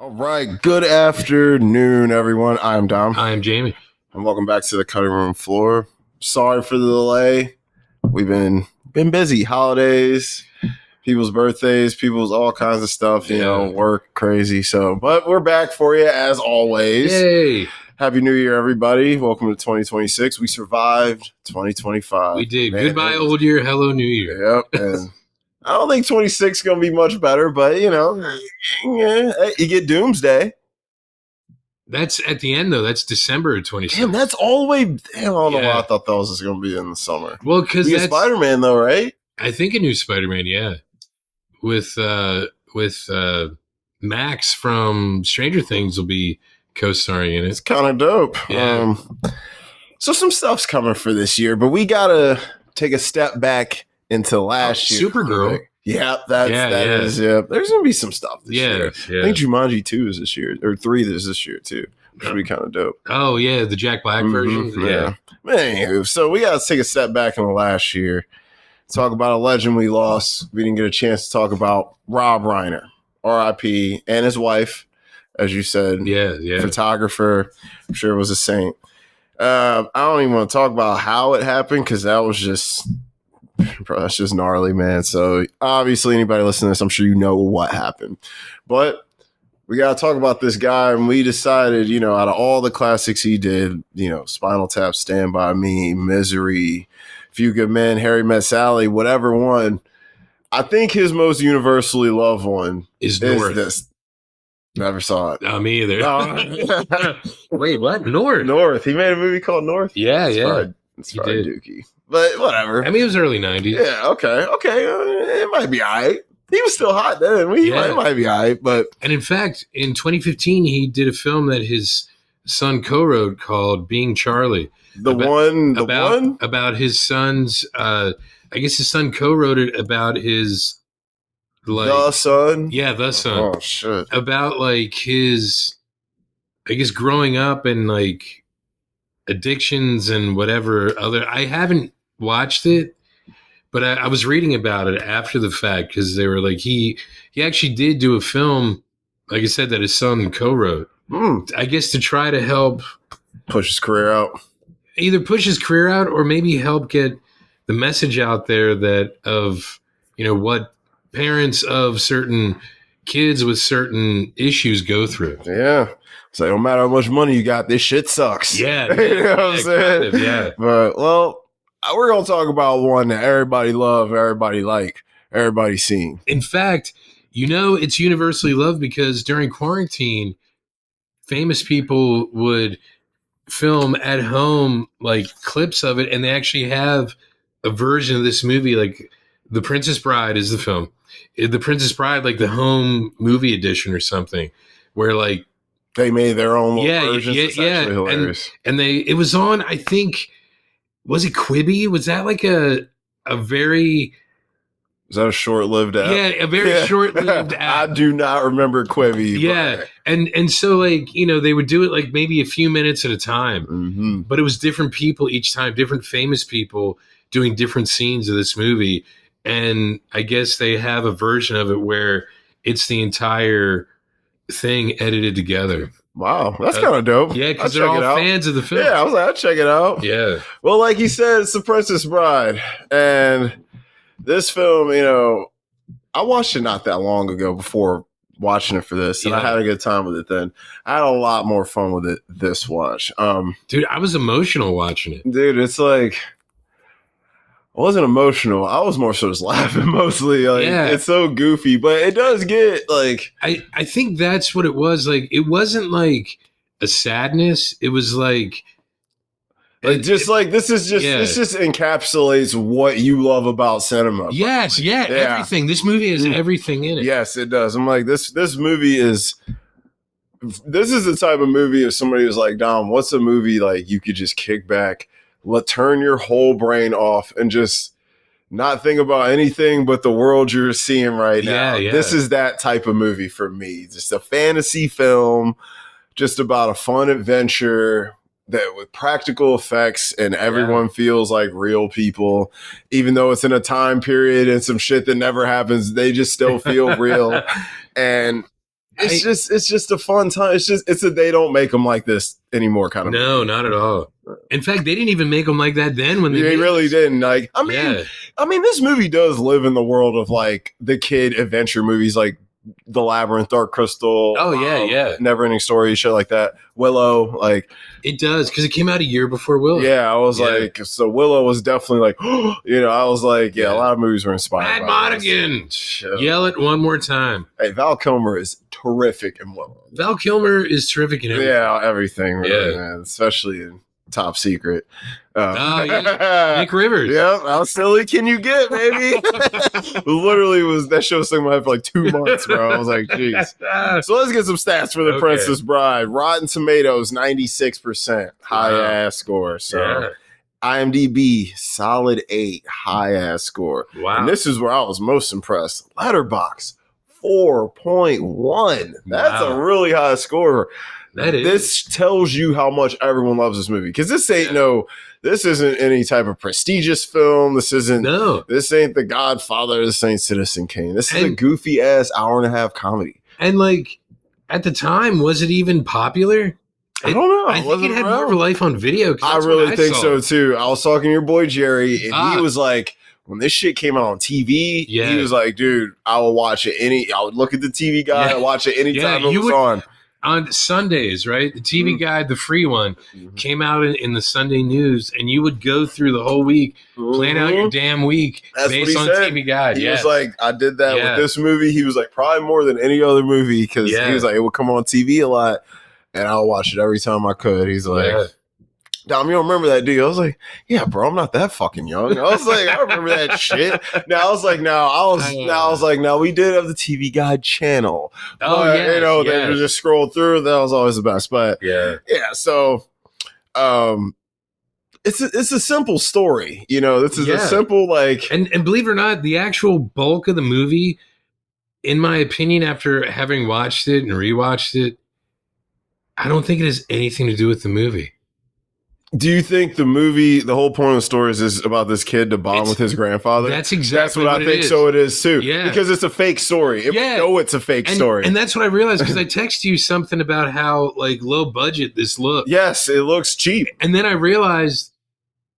All right. Good afternoon, everyone. I'm Dom. I'm Jamie. And welcome back to the cutting room floor. Sorry for the delay. We've been busy. Holidays, people's birthdays, people's all kinds of stuff, work crazy. But we're back for you as always. Yay. Happy New Year, everybody. Welcome to 2026. We survived 2025. We did. Man, goodbye, old year. Hello, new year. Yep. And I don't think 26 is going to be much better, but, you get Doomsday. That's at the end, though. That's December of 26. Damn, that's all the way. Damn, I don't know why I thought that was just going to be in the summer. Well, because that's Spider-Man, though, right? I think a new Spider-Man, yeah. With Max from Stranger Things will be co-starring in it. It's kind of dope. Yeah. So some stuff's coming for this year, but we got to take a step back into last year. Supergirl. Yeah, that is. There's going to be some stuff this year. Yeah. I think Jumanji 2 is this year, or 3 is this year, too. Which would be kind of dope. Oh, yeah, the Jack Black version. Yeah. Anywho, so we got to take a step back in the last year. Talk about a legend we lost. We didn't get a chance to talk about Rob Reiner, R.I.P., and his wife, as you said. Yeah. Photographer. I'm sure was a saint. I don't even want to talk about how it happened because that was just... Bro, that's just gnarly, man. So obviously anybody listening to this, I'm sure you know what happened. But we got to talk about this guy, and we decided, out of all the classics he did, Spinal Tap, Stand By Me, Misery, Few Good Men, Harry Met Sally, whatever one, I think his most universally loved one is North. This. Never saw it. No, me either. Wait, what? North. He made a movie called North? Yeah. It's probably Dookie. But whatever. I mean, it was early 90s. Yeah, okay. It might be all right. He was still hot then. It might be all right. But... And in fact, in 2015, he did a film that his son co-wrote called Being Charlie. About his son's, I guess his son co-wrote it about his... the son? Yeah, the son. Oh, shit. About, his, I guess, growing up and, addictions and whatever other... I haven't watched it, but I was reading about it after the fact because they were he actually did do a film, like I said, that his son co-wrote. I guess to try to help push his career out. Either push his career out or maybe help get the message out there that of, what parents of certain kids with certain issues go through. Yeah. So no matter how much money you got, this shit sucks. Yeah. You know what I'm saying? Kind of, yeah. But, we're going to talk about one that everybody love, everybody like, everybody seen. In fact, it's universally loved because during quarantine, famous people would film at home, clips of it, and they actually have a version of this movie, The Princess Bride is the film. The Princess Bride, the home movie edition or something, where, they made their own versions. It's actually hilarious. And it was on, I think... Was it Quibi? Was that a very... Was that a short-lived app? Yeah, a very short-lived app. I do not remember Quibi. Yeah, and so they would do it maybe a few minutes at a time. Mm-hmm. But it was different people each time, different famous people doing different scenes of this movie. And I guess they have a version of it where it's the entire thing edited together. Wow, that's kind of dope. Yeah, because they're all fans of the film. Yeah, I was like, I'll check it out. Yeah. Well, like you said, it's The Princess Bride. And this film, I watched it not that long ago before watching it for this. And I had a good time with it then. I had a lot more fun with it this watch. Dude, I was emotional watching it. Dude, it's I wasn't emotional. I was more so just laughing mostly. It's so goofy, but it does get I think that's what it was. It wasn't a sadness. It was this just encapsulates what you love about cinema. Yes, everything. This movie has everything in it. Yes, it does. I'm this movie is. This is the type of movie if somebody was like, Dom, what's a movie you could just kick back, turn your whole brain off and just not think about anything but the world you're seeing right now. Yeah. This is that type of movie for me. Just a fantasy film, just about a fun adventure that with practical effects and everyone feels like real people, even though it's in a time period and some shit that never happens, they just still feel real. And it's just a fun time. It's a they don't make them like this anymore kind of. No, not at all. In fact, they didn't even make them like that then when they really didn't. Like, I mean, this movie does live in the world of like the kid adventure movies, like The Labyrinth, Dark Crystal. Oh yeah. Never-ending Story, shit like that. Willow, like it does because it came out a year before Willow. Yeah, I was like, so Willow was definitely like, I was like, a lot of movies were inspired. Matt Monaghan, yell it one more time. Hey, Val Kilmer is terrific in Willow. Val Kilmer is terrific in everything. Yeah, evering, really, man, especially in Top Secret. Nick Rivers. Yep. How silly can you get, baby? Literally that show was stuck in my head for like 2 months, bro. I was like, jeez. So let's get some stats for The Princess Bride. Rotten Tomatoes, 96%. High-ass score. So IMDb, solid 8. High-ass score. Wow. And this is where I was most impressed. Letterboxd, 4.1. That's a really high score. This tells you how much everyone loves this movie. Because this ain't this isn't any type of prestigious film. This ain't The Godfather. This ain't Citizen Kane. This is a goofy ass hour-and-a-half comedy. And like at the time, was it even popular? I don't know. I think it had more of a life on video. I really think so too. I was talking to your boy Jerry, and he was like, when this shit came out on TV, he was like, dude, I will watch it I would look at the TV guide, I'd watch it anytime it was on. On Sundays, right? The TV Guide, the free one, came out in the Sunday news, and you would go through the whole week, plan out your damn week based on TV Guide. He was like, I did that with this movie. He was like, probably more than any other movie, because he was like, it would come on TV a lot, and I'll watch it every time I could. He's like, Dom, you don't remember that, do you? I was like, yeah, bro, I'm not that fucking young. I was like, I remember that shit. Now I was like, we did have the TV Guide channel. They just scrolled through. That was always the best. But so it's a simple story. This is a simple and believe it or not, the actual bulk of the movie, in my opinion, after having watched it and rewatched it, I don't think it has anything to do with the movie. Do you think the movie, the whole point of the story is about this kid to bond with his grandfather? That's exactly what I think. So it is too. Yeah, because it's a fake story. We know it's a fake story, and that's what I realized because I texted you something about how like low budget this looks. Yes, it looks cheap, and then I realized,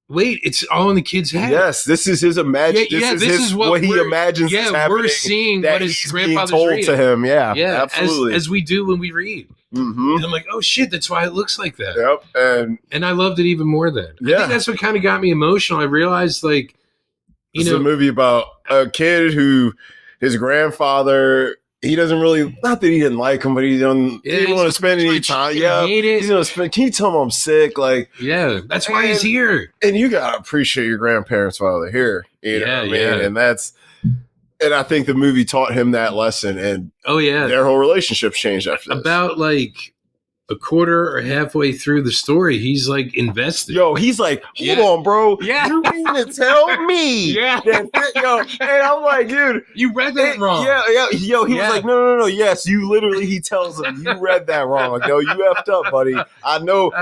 wait, it's all in the kid's head. Yes, this is his imagination. This is what he imagines. Yeah, we're seeing what his grandfather's told reading to him. Yeah, absolutely, as we do when we read. Mm-hmm. And I'm like, oh shit, that's why it looks like that. Yep, and I loved it even more then. I think that's what kind of got me emotional. I realized, like, it's a movie about a kid who his grandfather. He doesn't really, not that he didn't like him, but he didn't want to spend any time. Yeah, he's gonna spend. Can you tell him I'm sick? Like, that's why he's here. And you gotta appreciate your grandparents while they're here. You know what I mean? And I think the movie taught him that lesson, and their whole relationship changed after this. About like a quarter or halfway through the story, he's like invested. Yo, he's like, hold on, bro. Yeah. You mean to tell me? And I'm like, dude, you read that wrong. He was like, no. Yes, he tells him, you read that wrong. Like, no, you effed up, buddy. I know.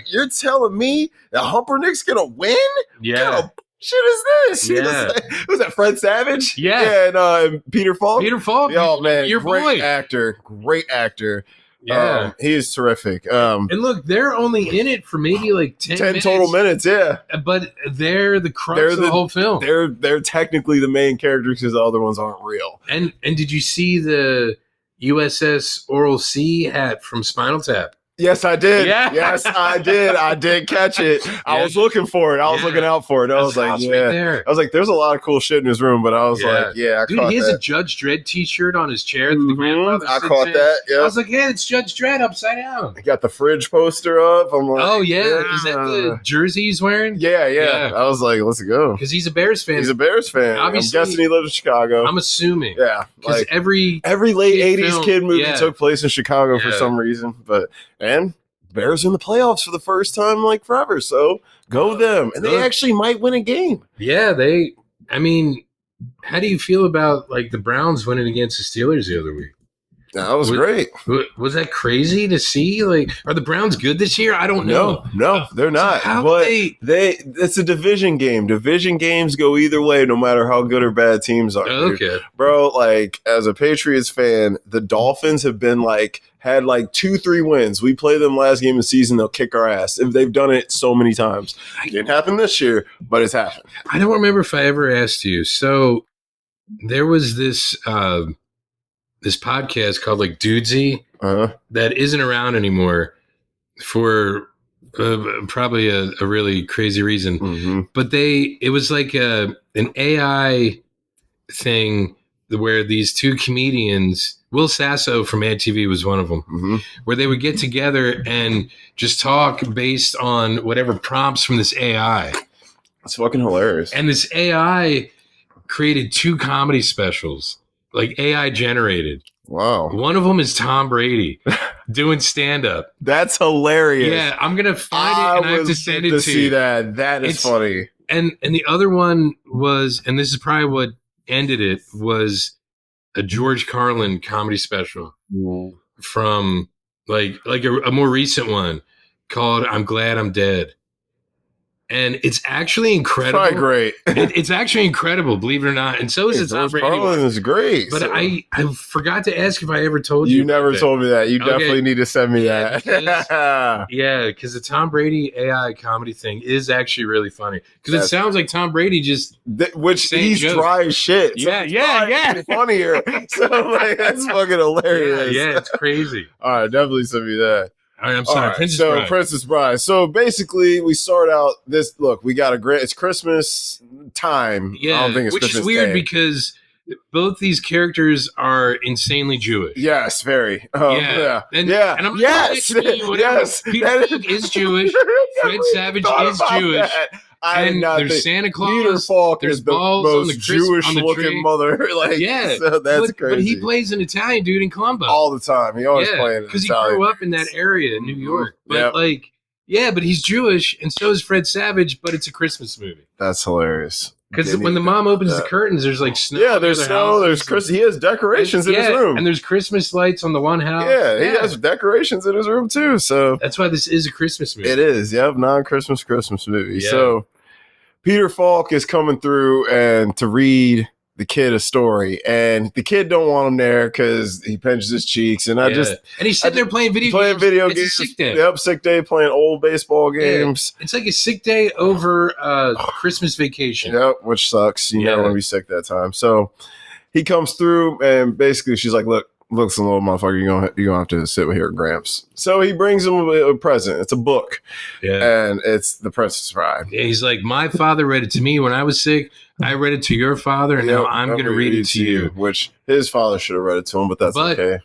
You're telling me that Humpernick's gonna win? Yeah. Shit is this? Was that Fred Savage? Yeah. And Peter Falk? Yo, man, your great boy. Great actor. Yeah. He is terrific. And look, they're only in it for maybe like 10 minutes. Total minutes, yeah. But they're the crux of the whole film. They're technically the main characters because the other ones aren't real. And did you see the USS Oral C hat from Spinal Tap? Yes, I did. Yeah. Yes, I did. I did catch it. I was looking for it. I was looking out for it. I was like, I was like, there's a lot of cool shit in his room, but I was like, I dude, he has a Judge Dredd t-shirt on his chair that the grandfather I caught that. Yeah. I was like, yeah, it's Judge Dredd upside down. He got the Fridge poster up. I'm like, oh yeah, is that the jersey he's wearing? Yeah. I was like, let's go. Because he's a Bears fan. Obviously, I'm guessing he lives in Chicago. I'm assuming. Yeah. Because every late 80s kid movie took place in Chicago for some reason. And Bears in the playoffs for the first time like forever, so go them. And they actually might win a game. Yeah, I mean, how do you feel about like the Browns winning against the Steelers the other week? That was great. Was that crazy to see? Like, are the Browns good this year? I don't know. No, they're not. So how but they it's a division game. Division games go either way, no matter how good or bad teams are. okay, bro. Like, as a Patriots fan, the Dolphins have been had 2-3 wins. We play them last game of the season, they'll kick our ass. They've done it so many times. It didn't happen this year, but it's happened. I don't remember if I ever asked you. So there was this this podcast called Dudesy that isn't around anymore for probably a really crazy reason. Mm-hmm. But it was like an AI thing where these two comedians, Will Sasso from Mad TV was one of them, where they would get together and just talk based on whatever prompts from this AI. It's fucking hilarious. And this AI created 2 comedy specials, AI generated. Wow. One of them is Tom Brady doing stand-up. That's hilarious. Yeah, I'm going to find it and I have to send it to you. See that. That is funny. And the other one was, and this is probably what ended it, was a George Carlin comedy special from a more recent one called I'm Glad I'm Dead. And it's actually incredible. Probably great. It's actually incredible, believe it or not. And so is Tom Brady. Carlin is great. But I forgot to ask if I ever told you. You never told me that. You definitely need to send me that. Because the Tom Brady AI comedy thing is actually really funny. Because it sounds like Tom Brady just he's jokes. Dry as shit. So yeah. Funnier. So that's fucking hilarious. Yeah, it's crazy. All right, definitely send me that. All right, I'm sorry. Right, Princess Bride. So basically, we start out this. Look, we got it's Christmas time. Yeah, I don't think it's which Christmas is weird Day. because both these characters are insanely Jewish. Yes, very. And I'm yes, Peter Falk is Jewish. Fred Savage is Jewish. And there's Santa Claus. Peter Falk there's is the balls most on the Jewish-looking mother. So that's crazy. But he plays an Italian dude in Columbo all the time. He always playing because he grew up in that area in New York. But but he's Jewish, and so is Fred Savage. But it's a Christmas movie. That's hilarious. Because when the mom opens the curtains, there's snow. Yeah, there's snow. There's He has decorations in his room, and there's Christmas lights on the one house. Yeah, he has decorations in his room too. So that's why this is a Christmas movie. It is. Yep, non-Christmas movie. Yeah. So Peter Falk is coming through and to read the kid a story, and the kid don't want him there because he pinches his cheeks, and and he's sitting there playing video games. It's a sick day. Yep, sick day playing old baseball games. It's like a sick day over Christmas vacation. Yep, which sucks. You never want to be sick that time. So he comes through, and basically she's like, "Look, some little motherfucker, you're gonna have to sit here with Gramps." So he brings him a present. It's a book, and it's The Princess Bride. Yeah, he's like, my father read it to me when I was sick. I read it to your father, and now I'm going to read it to you. Which his father should have read it to him, but that's okay.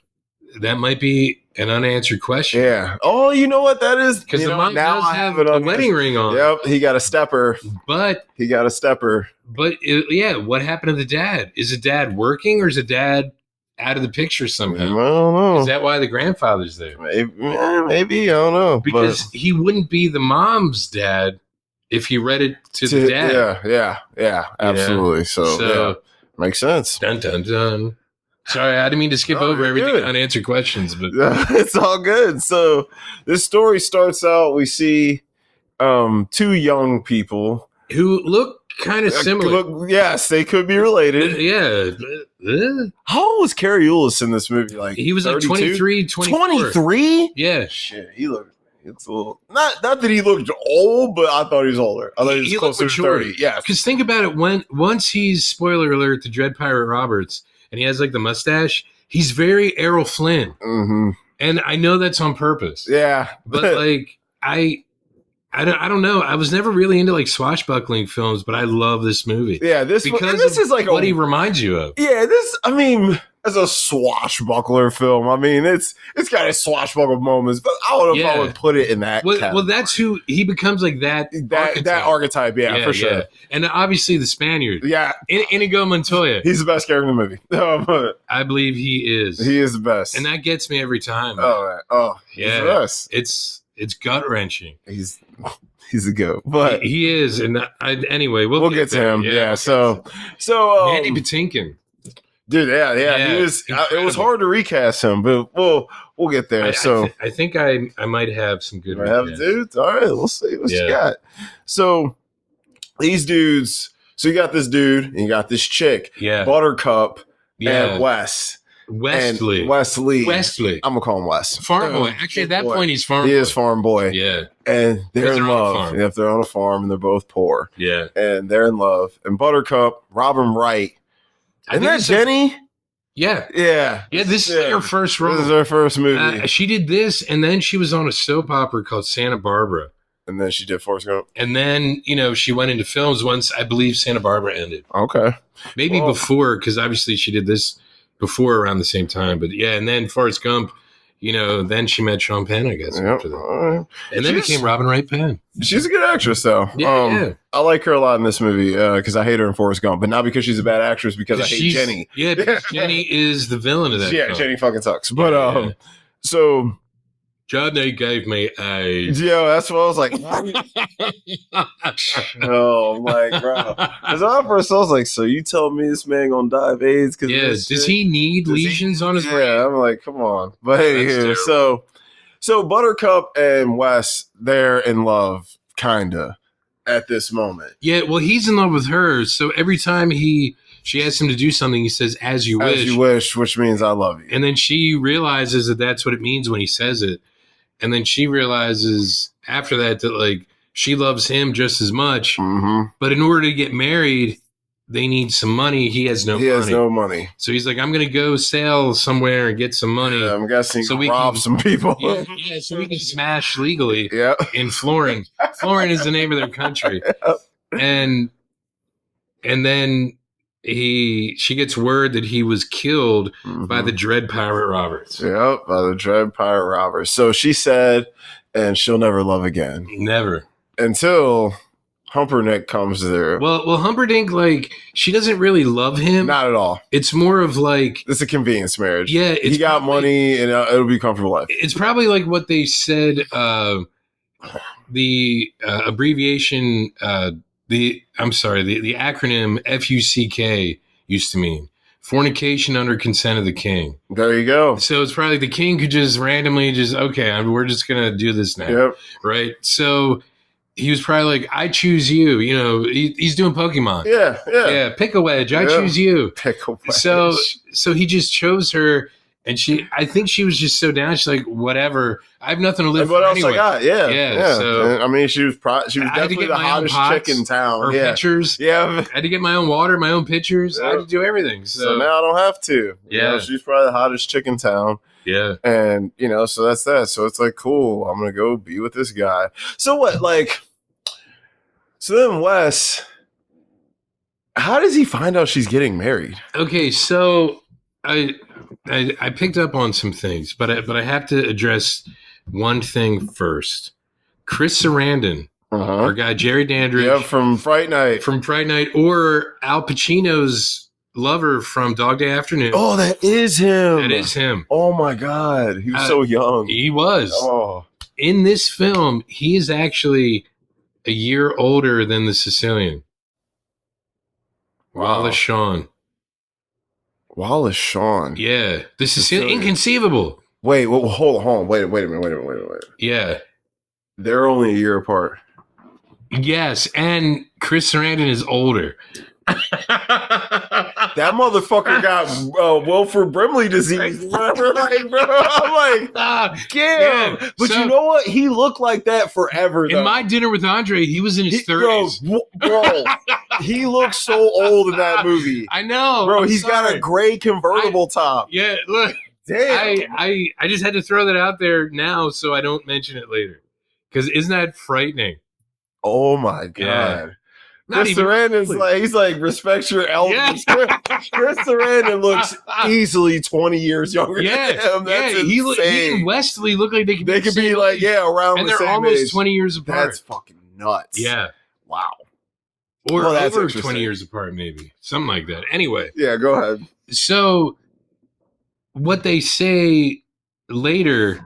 That might be an unanswered question. Yeah. Oh, you know what that is? Because the mom does have a wedding ring on. Yep, he got a stepper. But what happened to the dad? Is the dad working, or is the dad out of the picture somehow? I don't know. Is that why the grandfather's there? Maybe I don't know. Because he wouldn't be the mom's dad if he read it to the dad. Yeah, absolutely. So makes sense. Dun dun dun. Sorry, I didn't mean to skip over everything unanswered questions, but it's all good. So this story starts out. We see 2 young people who look kind of similar. Yes, they could be related. How old was Carrie Ellis in this movie? He was 23, 24. 23? Yeah. Shit, he looked. It's a little not that he looked old, but I thought he was older. I thought he was closer to 30. Yeah. Because think about it, once he's, spoiler alert, the Dread Pirate Roberts, and he has the mustache, he's very Errol Flynn. Mm-hmm. And I know that's on purpose. Yeah. But I don't know. I was never really into swashbuckling films, but I love this movie. Yeah, this is what he reminds you of. Yeah, as a swashbuckler film. I mean, it's got its swashbuckle moments, but I don't know if I would put it in that. Well, that's who he becomes, that archetype. Yeah, for sure. Yeah. And obviously the Spaniard. Yeah, Inigo Montoya. He's the best character in the movie. I believe he is. He is the best, and that gets me every time. He's the best. It's gut wrenching. He's a goat, but he is. And anyway, we'll get to him. Yeah. So Mandy Patinkin. Dude, yeah. Yeah, He was. It was incredible. hard to recast him, but we'll get there. I think I might have some good you have recasts. dudes. All right, we'll see what you Yeah. got. So these dudes. So you got this dude and you got this chick, Yeah. Buttercup, Yeah. and Wes. Wesley. And Wesley. I'm gonna call him Wes. Farm boy. Actually, at that point, he's farm boy. He is farm boy. Yeah. And they're in on a love. farm. If they're on a farm and they're both poor. Yeah. And they're in love. And Buttercup, Robin Wright. Isn't that it's Jenny? Yeah. Yeah. Yeah, this is her first role. This is her first movie. She did this, and then she was on a soap opera called Santa Barbara. And then she did Forrest Gump. And then, she went into films once, I believe, Santa Barbara ended. Okay. Maybe before, because obviously she did this before around the same time. But yeah, and then Forrest Gump, then she met Sean Penn, I guess. Yep. After that. Right. And then became Robin Wright Penn. She's a good actress, though. Yeah. I like her a lot in this movie because I hate her in Forrest Gump, but not because she's a bad actress, because I hate Jenny. Yeah, because Jenny is the villain of that film. Jenny fucking sucks. But so Johnny gave me AIDS. Yeah, that's what I was like. Oh my god! Because at first I was like, so you tell me this man gonna die of AIDS? Does he need lesions on his brain? Yeah, I'm like, come on. But anyway, so Buttercup and Wes, they're in love, kinda, at this moment. Yeah, well, he's in love with her, so every time she asks him to do something, he says, "As you wish." As you wish, which means I love you. And then she realizes that that's what it means when he says it. And then she realizes after that like she loves him just as much. Mm-hmm. But in order to get married, they need some money. He has no money. So he's like, I'm going to go sail somewhere and get some money. Yeah, I'm guessing so we rob can some people. Yeah, so we can smash legally Yeah. in Florin. Florin is the name of their country. And then she gets word that he was killed by the Dread Pirate Roberts. Yep, by the Dread Pirate Roberts. So she said, and she'll never love again. Never. Until Humperdinck comes there. Well, Humperdinck, like, she doesn't really love him. Not at all. It's more of like... It's a convenience marriage. Yeah. He got money and it'll be a comfortable life. It's probably like what they said, the abbreviation... the acronym FUCK used to mean fornication under consent of the king. There you go. So it's probably the king could just randomly we're just going to do this now. Yep. Right. So he was probably like, I choose you. He's doing Pokemon. Yeah. Pick a wedge. I choose you. Pick a wedge. So he just chose her. And I think she was just so down. She's like, whatever. I have nothing to live for what else anyway. I got? Yeah. So I mean, she was definitely the hottest chick in town. Or pitchers. Yeah. I had to get my own water, my own pitchers. Yeah. I had to do everything. So now I don't have to. She's probably the hottest chick in town. Yeah. And, so that's that. So it's like, cool. I'm going to go be with this guy. So what, so then Wes, how does he find out she's getting married? Okay. So I picked up on some things, but I have to address one thing first. Chris Sarandon, our guy Jerry Dandridge, from Fright Night, or Al Pacino's lover from Dog Day Afternoon. Oh, that is him. That is him. Oh my God, he was so young. He was. Oh, in this film, he is actually a year older than the Sicilian. Wow. Wallace Shawn. Yeah. The Sicilian. Inconceivable. Wait, hold on. Wait a minute. Yeah. They're only a year apart. Yes, and Chris Sarandon is older. That motherfucker got Wilford Brimley disease. Bro. I'm like, damn. Yeah. But you know what? He looked like that forever, though. In My Dinner with Andre, he was in his 30s. Bro, he looks so old in that movie. I know. Bro, he's got a gray convertible top. Yeah, look. Damn. I just had to throw that out there now so I don't mention it later. Because isn't that frightening? Oh, my God. Yeah. Chris Sarandon's he's like, respect your elders. Yeah. Chris Sarandon looks easily 20 years younger than him. That's insane. He and Wesley look like they could be like, around the same age. And they're almost 20 years apart. That's fucking nuts. Yeah. Wow. Or over 20 years apart, maybe. Something like that. Anyway. Yeah, go ahead. So, what they say later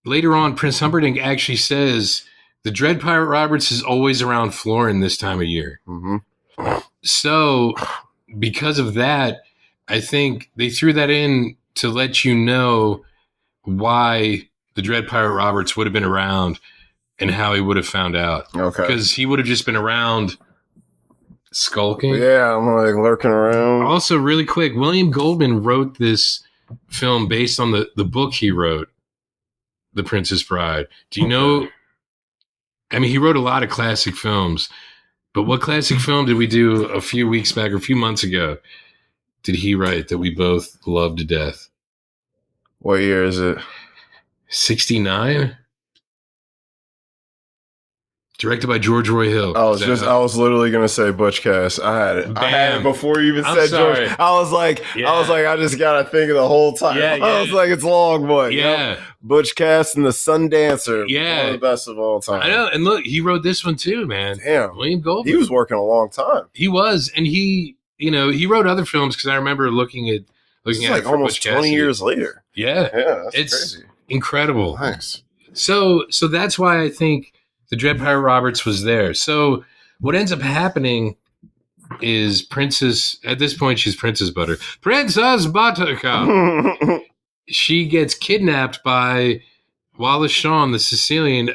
on, Prince Humperdinck actually says, the Dread Pirate Roberts is always around Florin this time of year. Mm-hmm. So, because of that, I think they threw that in to let you know why the Dread Pirate Roberts would have been around and how he would have found out. Okay. Because he would have just been around skulking. Yeah, I'm like lurking around. Also, really quick, William Goldman wrote this film based on the book he wrote, The Princess Bride. Do you know? I mean, he wrote a lot of classic films, but what classic film did we do a few weeks back or a few months ago did he write that we both loved to death? What year is it? 69? Directed by George Roy Hill. I was literally gonna say Butch Cass. I had it. Bam. I had it before you even I'm said sorry. George. I was like, I just gotta think of the whole time. Yeah, I was like, it's long, boy. Yeah. Yep. Butch Cass and the Sundancer. Yeah. One of the best of all time. I know. And look, he wrote this one too, man. Damn. William Goldman. He was working a long time. He was, and he wrote other films because I remember looking at It's it like for almost Butch 20 Cassidy. years later. Yeah, Yeah, that's it's crazy. incredible. Nice. So that's why I think the Dread Pirate Roberts was there. So what ends up happening is Princess. At this point, she's Princess Butter. Princess Buttercup. She gets kidnapped by Wallace Shawn, the Sicilian,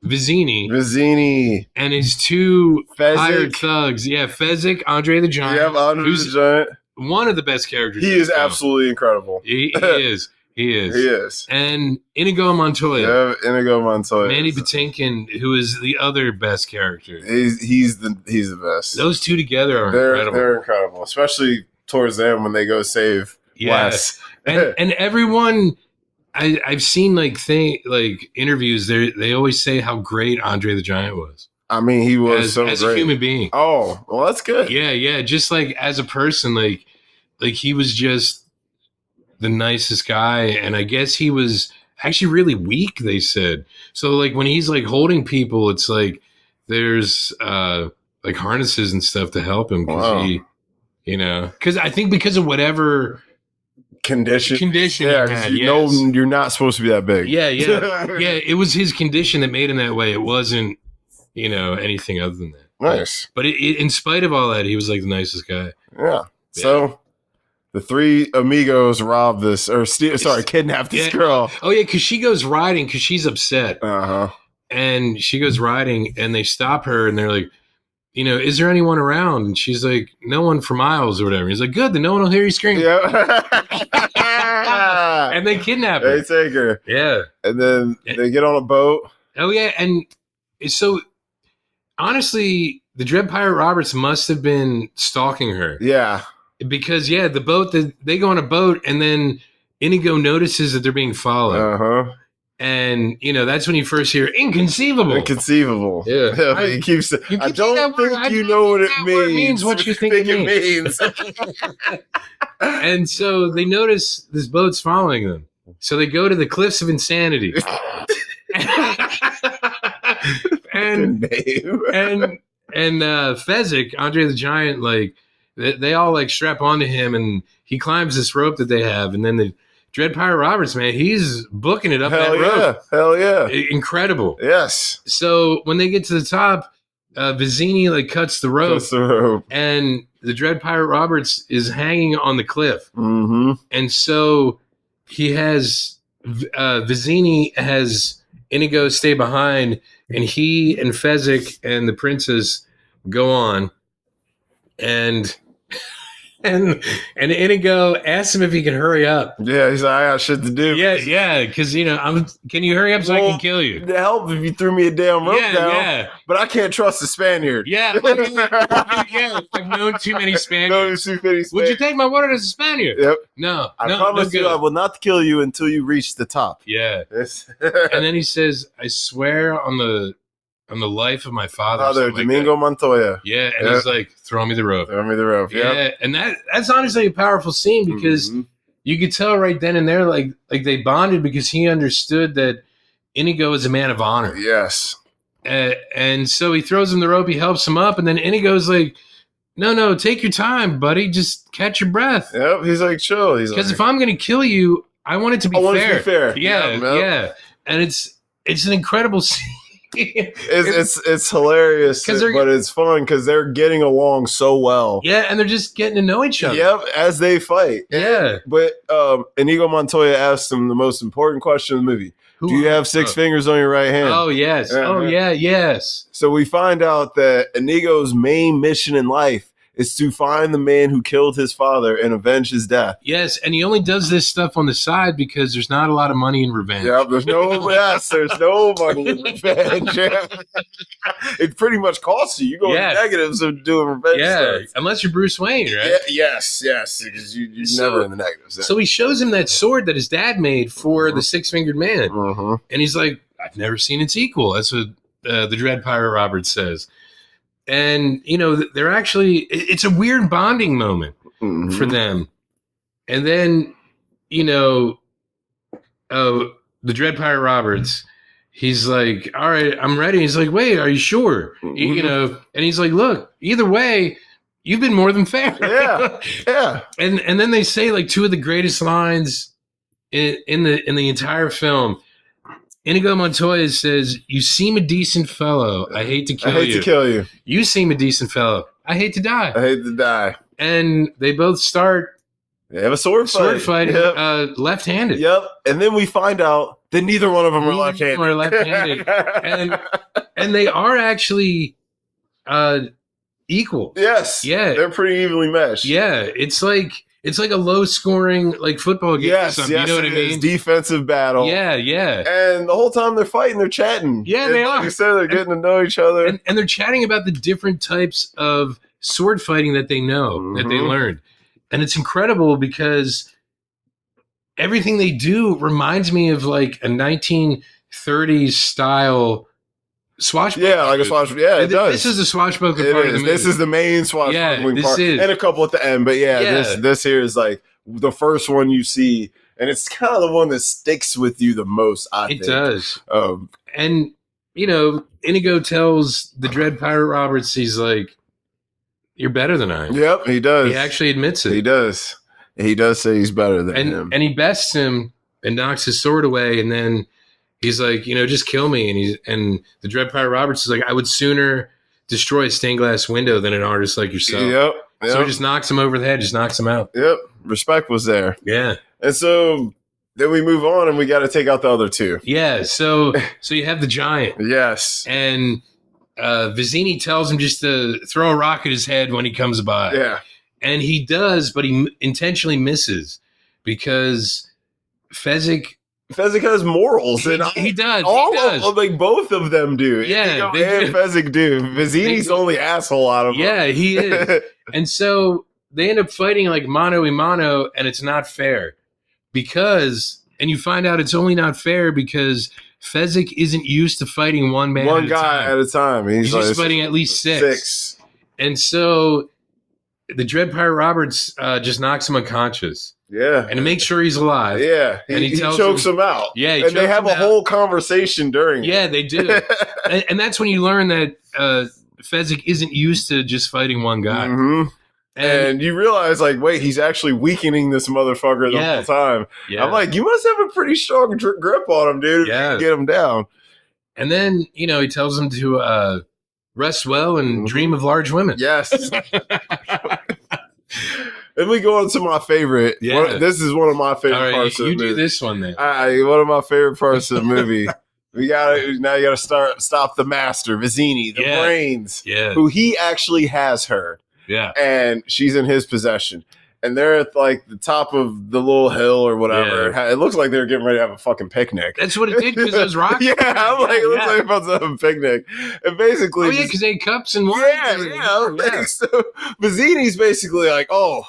Vizzini. and his two Fezzik. hired thugs. Yeah, Fezzik, Andre the Giant. Yep, Andre who's the Giant. one of the best characters. He in is the film. absolutely incredible. He is. He is. He is. And Inigo Montoya. Yeah, Inigo Montoya. Manny Patinkin, who is the other best character. He's the best. Those two together are incredible. They're incredible, especially towards them when they go save Wes. and everyone I've seen like interviews, they always say how great Andre the Giant was. I mean, he was as great. a human being. Oh, well, that's good. Yeah. Just like as a person, like he was just the nicest guy, and I guess he was actually really weak, they said. So like when he's like holding people, it's like there's like harnesses and stuff to help him because he, because I think because of whatever condition yeah, he had, you're not supposed to be that big. yeah, it was his condition that made him that way. It wasn't anything other than that. Nice. But in spite of all that, he was like the nicest guy. Yeah. So the three amigos rob this, kidnap this girl. Oh yeah, because she goes riding because she's upset. And she goes riding, and they stop her, and they're like, is there anyone around? And she's like, no one for miles or whatever. He's like, good, then no one will hear you scream. Yeah. And they kidnap her. They take her. Yeah. And then they get on a boat. Oh yeah, and so honestly, the Dread Pirate Roberts must have been stalking her. Yeah. Because the boat, they go on a boat, and then Inigo notices that they're being followed. And that's when you first hear inconceivable. Inconceivable. Yeah. He keeps. I don't think you know what it means. It means what you think it means. And so they notice this boat's following them. So they go to the Cliffs of Insanity. and Fezzik, Andre the Giant, like they all like strap onto him, and he climbs this rope that they have, and then the Dread Pirate Roberts, man, he's booking it up that rope. Hell yeah. Incredible. Yes. So when they get to the top, Vizzini like cuts the rope, and the Dread Pirate Roberts is hanging on the cliff. Mm-hmm. And so he has Vizzini has Inigo stay behind, and he and Fezzik and the princess go on, and Inigo asks him if he can hurry up. Yeah, he's like, I got shit to do. Yeah, because can you hurry up so I can kill you? To help if you threw me a damn rope down. Yeah. But I can't trust the Spaniard. Yeah, I've known too many Spaniards. Would you take my word as a Spaniard? Yep. No, I promise you, I will not kill you until you reach the top. Yeah. And then he says, I swear on the life of my father. Domingo Montoya. Yeah, and he's like, throw me the rope. Throw me the rope. Yeah, and that's honestly a powerful scene because you could tell right then and there, like they bonded because he understood that Inigo is a man of honor. Yes. And so he throws him the rope, he helps him up, and then Inigo's like, no, take your time, buddy. Just catch your breath. Yep, he's like, chill. Because if I'm going to kill you, I want it to be fair. It to be fair. Yeah. And it's an incredible scene. It's hilarious, but it's fun because they're getting along so well. Yeah, and they're just getting to know each other. Yep, as they fight. Yeah. But Inigo Montoya asked him the most important question in the movie. Do you have 6 fingers on your right hand? Oh, yes. Oh, yeah, yes. So we find out that Inigo's main mission in life is to find the man who killed his father and avenge his death. Yes, and he only does this stuff on the side because there's not a lot of money in revenge. Yeah, there's no money in revenge. It pretty much costs you. You go in negatives of doing revenge stuff. Unless you're Bruce Wayne, right? Yes, because you're never in the negatives. So he shows him that sword that his dad made for the 6-fingered man. And he's like, I've never seen its equal. That's what the Dread Pirate Roberts says. And, they're actually, it's a weird bonding moment for them. And then, the Dread Pirate Roberts, he's like, all right, I'm ready. He's like, wait, are you sure? And he's like, look, either way, you've been more than fair. Yeah. And then they say like 2 of the greatest lines in the entire film. Inigo Montoya says, "You seem a decent fellow. I hate to kill you. You seem a decent fellow. I hate to die. And they both start. They have a sword fighting, left-handed. Yep. And then we find out that neither one of them are left-handed. and they are actually equal. Yes. Yeah. They're pretty evenly meshed. Yeah. It's like a low-scoring football game. Yes, or something. You know what I mean? Defensive battle. Yeah. And the whole time they're fighting, they're chatting. Yeah, they are. Like you said, they're getting to know each other. And they're chatting about the different types of sword fighting that they know, that they learned. And it's incredible because everything they do reminds me of like a 1930s style swashbuckler. Yeah, like a swashbuckler. Yeah, it does. This is a swashbuckler part of the movie. This is the main swashbuckling part. Is. And a couple at the end. But this here is like the first one you see. And it's kind of the one that sticks with you the most, I think. It does. And, Inigo tells the Dread Pirate Roberts, he's like, you're better than I am. Yep, he does. He actually admits it. He does. He does say he's better than him. And he bests him and knocks his sword away. And then he's like, just kill me. And the Dread Pirate Roberts is like, I would sooner destroy a stained glass window than an artist like yourself. Yep. So he just knocks him over the head, just knocks him out. Yep. Respect was there. Yeah. And so then we move on and we got to take out the other 2. Yeah. So you have the giant. Yes. And Vizzini tells him just to throw a rock at his head when he comes by. Yeah. And he does, but he intentionally misses because Fezzik has morals. He does. Like both of them do. Yeah. And Fezzik do. Vizzini's the only asshole out of them. Yeah, he is. And so they end up fighting like mano a mano, and it's not fair. And you find out it's only not fair because Fezzik isn't used to fighting one guy at a time. He's just fighting at least 6. And so the Dread Pirate Roberts just knocks him unconscious. Yeah. And to make sure he's alive. Yeah. And he chokes him out. Yeah. And they have a whole conversation during it. Yeah, they do. and that's when you learn that Fezzik isn't used to just fighting one guy. Mm-hmm. And you realize, like, wait, he's actually weakening this motherfucker the whole time. Yeah. I'm like, you must have a pretty strong grip on him, dude. Yeah. Get him down. And then, he tells him to rest well and dream of large women. Yes. Then we go on to my favorite. Yeah. This is one of my favorite parts of the movie. You do this one then. One of my favorite parts of the movie. You gotta stop the master, Vizzini, the brains. Yeah. Who he actually has her. Yeah. And she's in his possession. And they're at like the top of the little hill or whatever. Yeah. It looks like they're getting ready to have a fucking picnic. That's what it did because those rocks. Yeah, I'm like, it looks like they're about to have a picnic. And basically, oh yeah, because they had cups and wine. Yeah. So Vizzini's basically like, oh,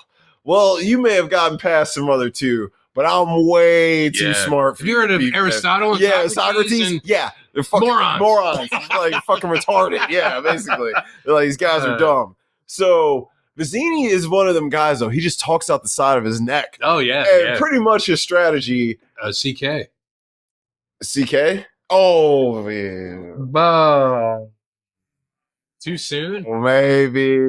well, you may have gotten past some other 2, but I'm way too smart for you. Have you heard of Aristotle? And Socrates. They're fucking morons. Like fucking retarded. Yeah, basically, they're like, these guys are dumb. So Vizzini is one of them guys, though. He just talks out the side of his neck. Oh, yeah. And pretty much his strategy. CK? Oh, man. Too soon? Maybe.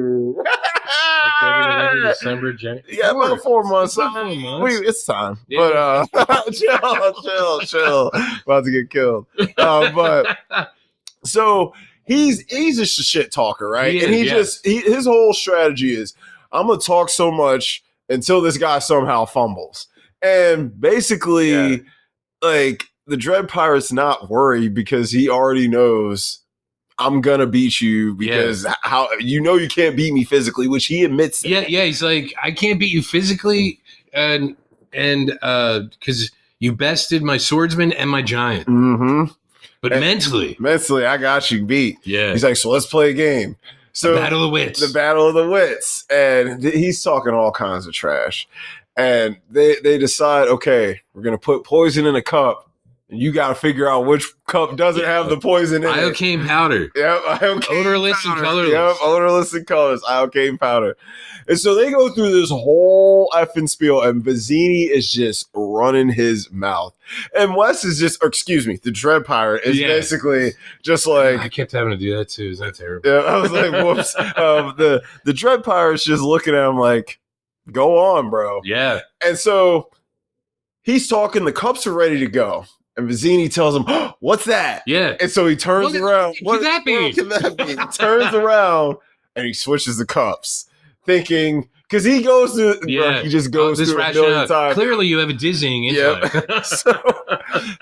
December, January. Yeah, about 4 months. It's time. Yeah. But chill. About to get killed. But So he's just a shit talker, right? He And is, his whole strategy is, I'm gonna talk so much until this guy somehow fumbles. And basically, like, the Dread Pirate's not worried because he already knows I'm gonna beat you because how you can't beat me physically, which he admits that. Yeah. He's like, I can't beat you physically, and because you bested my swordsman and my giant. Mm-hmm. But mentally, I got you beat. Yeah. He's like, so let's play a game. So the battle of wits. The battle of the wits. And he's talking all kinds of trash. And they decide, okay, we're going to put poison in a cup. And you got to figure out which cup doesn't have the poison in it. Iocane powder. Yep. Iocane odorless powder. and colorless. Yep. Odorless and colorless. Iocane powder. And so they go through this whole effing spiel, and Vizzini is just running his mouth. And Wes is just, the Dread Pirate is basically just like... I kept having to do that too. Is that terrible? Yeah, I was like, whoops. The Dread Pirate's just looking at him like, go on, bro. Yeah. And so he's talking, the cups are ready to go. And Vizzini tells him, oh, what's that? Yeah. And so he turns around. What could that be? What can that be? He turns around and he switches the cups. Thinking, because he goes through, he just goes through a million times. Clearly, you have a dizzying intellect. Yep. So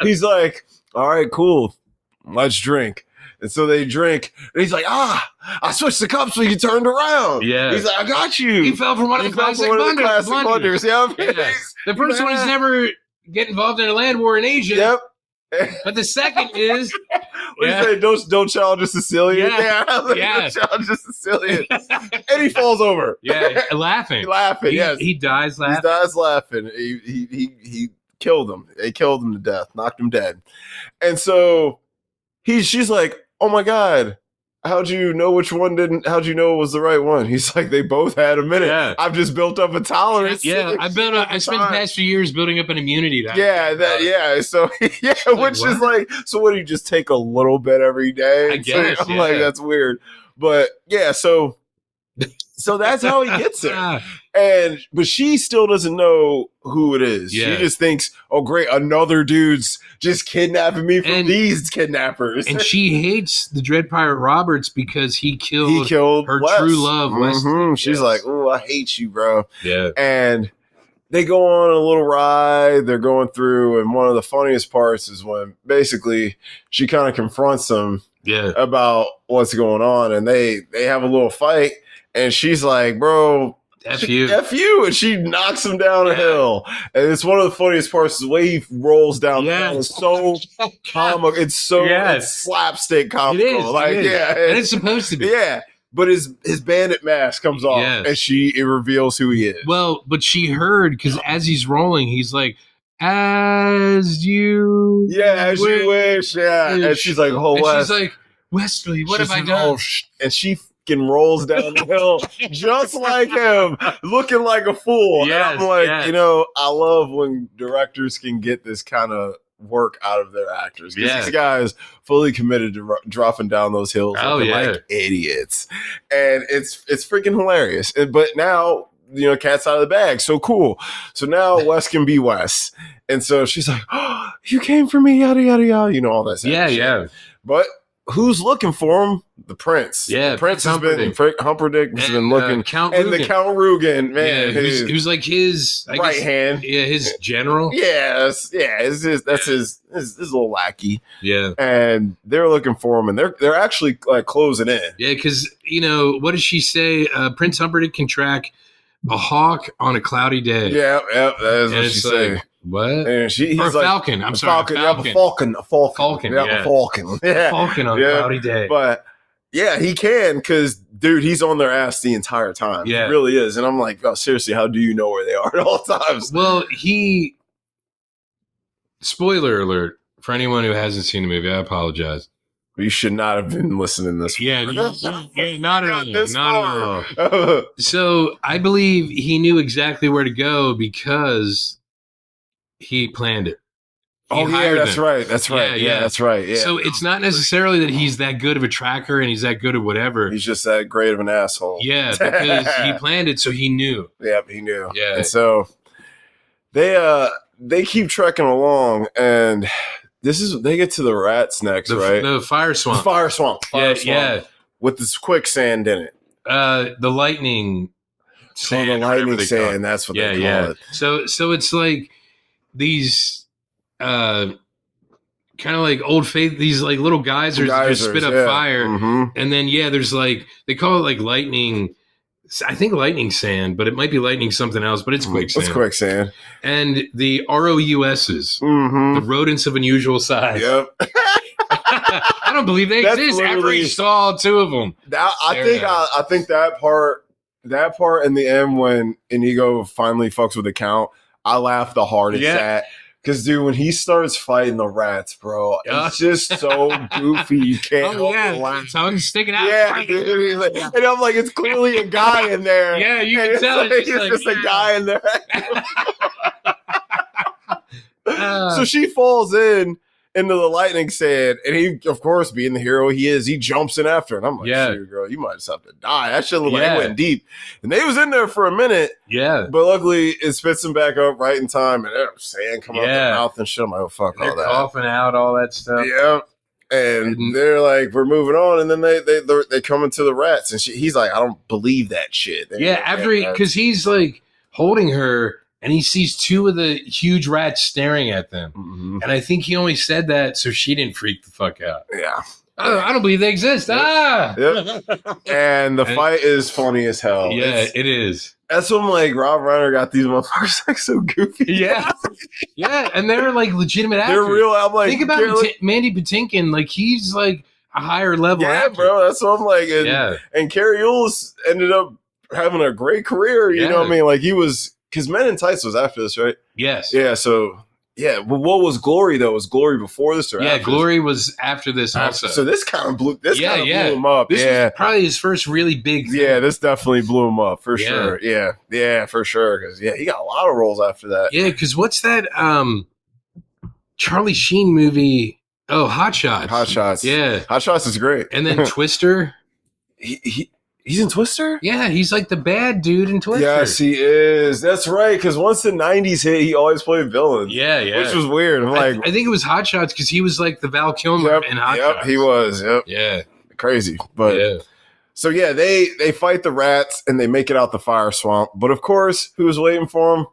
he's like, all right, cool, let's drink. And so they drink, and he's like, I switched the cups so you turned around. Yeah. He's like, I got you. He fell for one of the classic blunders. Yep. Yeah. The first one is never get involved in a land war in Asia. Yep. But the second is, what do you say? Don't challenge a Sicilian. Yeah. Don't challenge a Sicilian. And he falls over. Yeah, laughing. Yes. He dies laughing. He dies laughing. He killed him. They killed him to death, knocked him dead. And so she's like, oh my God, how'd you know it was the right one? He's like, they both had a minute. Yeah. I've just built up a tolerance. Yeah, I spent the past few years building up an immunity. So which is like, so what do you just take a little bit every day? I guess. I'm like, that's weird. But yeah, so that's how he gets there. But she still doesn't know who it is. Yeah. She just thinks, oh great, another dude's just kidnapping me from these kidnappers. And she hates the Dread Pirate Roberts because he killed her Wes. true love. Mm-hmm. She's like, oh, I hate you, bro. Yeah. And they go on a little ride. They're going through, and one of the funniest parts is when basically she kind of confronts him about what's going on, and they have a little fight, and she's like, bro, F you. And she knocks him down a hill. And it's one of the funniest parts. The way he rolls down the hill is so comical. It's so slapstick comical. It is. And it's supposed to be. Yeah. But his bandit mask comes off, and it reveals who he is. Well, but she heard, because as he's rolling, he's like, as you wish. Yeah. And she's like, she's like, Wesley, what have I done? And she rolls down the hill just like him, looking like a fool. Yes, and I'm like, I love when directors can get this kind of work out of their actors, because these guys fully committed to dropping down those hills like idiots, and it's freaking hilarious. But now, cat's out of the bag. So cool. So now Wes can be Wes, and so she's like, oh, you came for me, yada yada yada, all that stuff. Yeah. But who's looking for him? The Prince. Yeah, the Prince Humperdinck has been looking. Count and Rugen. The Count Rugen, man, who's like his right hand. Yeah, his general. Yes, that's his little lackey. Yeah, and they're looking for him, and they're actually like closing in. Yeah, because what does she say? Prince Humperdinck can track a hawk on a cloudy day. Yeah, that's what she say. What? And he's or a falcon. Like, I'm sorry, falcon. Yeah, a falcon. A falcon. Yeah, a falcon. Yeah. A falcon on a cloudy day. But yeah, he can, because dude, he's on their ass the entire time. Yeah, he really is. And I'm like, oh, seriously, how do you know where they are at all times? Well, spoiler alert for anyone who hasn't seen the movie. I apologize. You should not have been listening this. Yeah, not at all. So I believe he knew exactly where to go because he planned it. That's right. Yeah, that's right. Yeah. So it's not necessarily that he's that good of a tracker and he's that good of whatever. He's just that great of an asshole. Yeah, because he planned it, so he knew. Yep, he knew. Yeah. And so they keep trekking along, and they get to the rats next, right? The fire swamp. Fire swamp. Fire swamp. Yeah. With this quicksand in it. The lightning sand. The lightning sand, that's what they call it. So it's like these kind of like old faith, these like little geysers that just spit up fire. Mm-hmm. And then there's like they call it like lightning. I think lightning sand, but it might be lightning something else, but it's quicksand. It's quicksand. And the ROUSs, the rodents of unusual size. Yep. I don't believe they exist. Every saw 2 of them. I think that part in the end when Inigo finally fucks with the Count, I laughed the hardest at. Because, dude, when he starts fighting the rats, bro, it's just so goofy. You can't help but laugh. Tongue sticking out. Yeah, dude. Like, and I'm like, it's clearly a guy in there. Yeah, you can tell. It's just a guy in there. So she falls into the lightning sand, and he, of course, being the hero he is, he jumps in after her. And I'm like, shoot, girl, you might just have to die. That shit looked like it went deep. And they was in there for a minute. Yeah. But luckily, it spits him back up right in time, and sand come out their mouth and shit. I'm like, oh, fuck all that. They're coughing out all that stuff. Yeah. And they're like, we're moving on. And then they come into the rats, and he's like, I don't believe that shit. Because he's like holding her, and he sees 2 of the huge rats staring at them. Mm-hmm. And I think he only said that so she didn't freak the fuck out. Yeah. I don't believe they exist. Yep. Yep. And the fight is funny as hell. Yeah, it is. That's when like Rob Reiner got these motherfuckers like so goofy. Yeah. Yeah, and they're like legitimate actors. They're real. I'm like, think about Mandy Patinkin. Like he's like a higher level actor. Bro. That's what I'm like. And Carrie Yules ended up having a great career. You know what I mean? Like he was... Because Men in Tights was after this, right? Yes. Yeah, so... Yeah, but what was Glory, though? Was Glory before this or after this? Glory was after this also. So this kind of blew him up. This was probably his first really big thing. Yeah, this definitely blew him up, for sure. Yeah, for sure. Because, he got a lot of roles after that. Yeah, because what's that Charlie Sheen movie? Oh, Hot Shots. Hot Shots. Yeah. Hot Shots is great. And then Twister. He's in Twister? Yeah, he's like the bad dude in Twister. Yes, he is. That's right, because once the 90s hit, he always played villains. Yeah. Which was weird. I'm like, I think it was Hot Shots because he was like the Val Kilmer in Hot Shots. Yep, he was. Yep. Yeah. Crazy. But so they fight the rats and they make it out the fire swamp. But of course, who was waiting for them?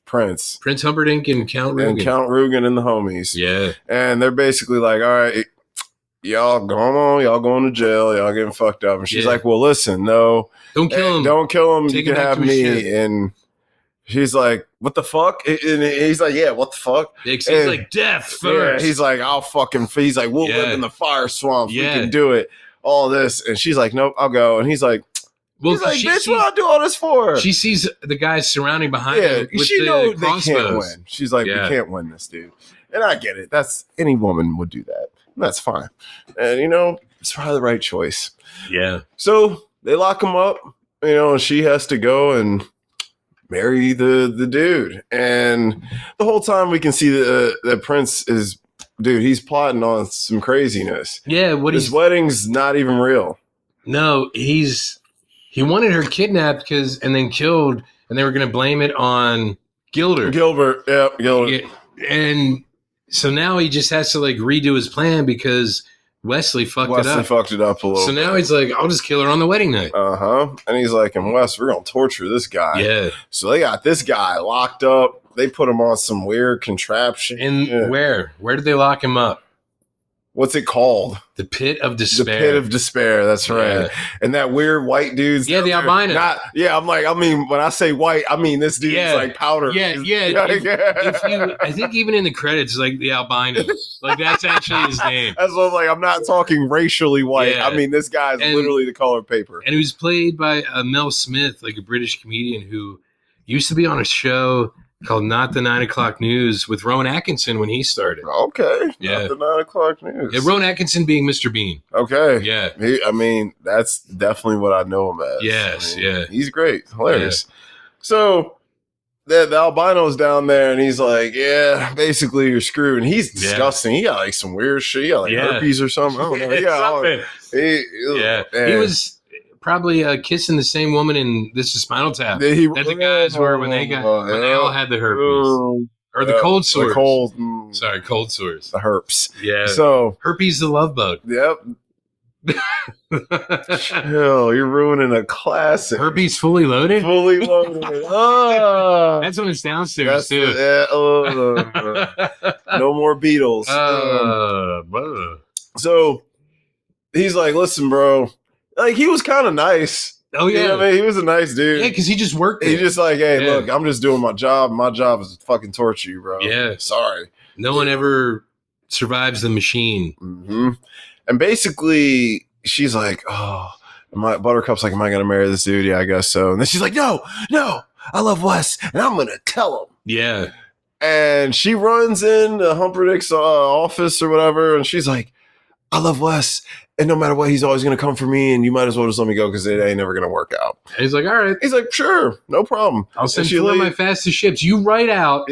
Prince Humperdinck and Count Rugen. And Count Rugen and the homies. Yeah. And they're basically like, all right, y'all going to jail, y'all getting fucked up. And she's like, well, listen, no. Don't kill him. Don't kill him. Take you can have me. And she's like, what the fuck? And he's like, yeah, what the fuck? He's like, death first. Yeah, he's like, he's like, we'll live in the fire swamp. We can do it. All this. And she's like, nope, I'll go. And he's like, bitch, what I do all this for? She sees the guys surrounding behind him with she knows they crossbows. can't win. She's like, we can't win this, dude. And I get it. That's any woman would do that. That's fine. And, it's probably the right choice. Yeah. So they lock him up, and she has to go and marry the dude. And the whole time we can see that Prince is, dude, he's plotting on some craziness. Yeah. His wedding's not even real. No, he wanted her kidnapped and then killed, and they were going to blame it on Gilbert. Gilbert. Yeah, and so now he just has to like redo his plan because Wesley fucked it up a little. So now he's like, I'll just kill her on the wedding night. And he's like, and Wes, we're gonna torture this guy. Yeah. So they got this guy locked up. They put him on some weird contraption. And where did they lock him up? What's it called? The Pit of Despair. The Pit of Despair. That's right. Yeah. And that weird white dude's the albino. When I say white, I mean this dude's like powder. I think even in the credits, like the albino, like that's actually his name. That's what I'm like. I'm not talking racially white. Yeah. I mean this guy's literally the color of paper. And he was played by Mel Smith, like a British comedian who used to be on a show called Not the 9 O'Clock News with Rowan Atkinson when he started. Okay. Yeah. Not the 9 O'Clock News. Yeah, Rowan Atkinson being Mr. Bean. Okay. Yeah. That's definitely what I know him as. Yes, He's great. Hilarious. Yeah. So the albino's down there and he's like, yeah, basically you're screwed. And he's disgusting. He got like some weird shit. He got like herpes or something. I don't know. He was probably kissing the same woman in This Is Spinal Tap that the guys were when they all had the herpes. Or the cold sores. The cold. Sorry, cold sores. The herpes. Yeah. So herpes the love bug. Yep. Chill, you're ruining a classic. Herpes fully loaded? Fully loaded. That's when it's downstairs, too. No more Beatles. So he's like, listen, bro. Like, he was kind of nice. Oh, yeah. You know what I mean? He was a nice dude. Yeah, because he just worked there. He's just like, hey, look, I'm just doing my job. My job is to fucking torture you, bro. Yeah. Sorry. No one ever survives the machine. Mm-hmm. And basically, she's like, oh, Buttercup's like, am I going to marry this dude? Yeah, I guess so. And then she's like, no, I love Wes, and I'm going to tell him. Yeah. And she runs into Humperdinck's office or whatever, and she's like, I love Wes, and no matter what, he's always going to come for me, and you might as well just let me go because it ain't never going to work out. And he's like, all right. He's like, sure, no problem. I'll send 4 of my fastest ships. You write out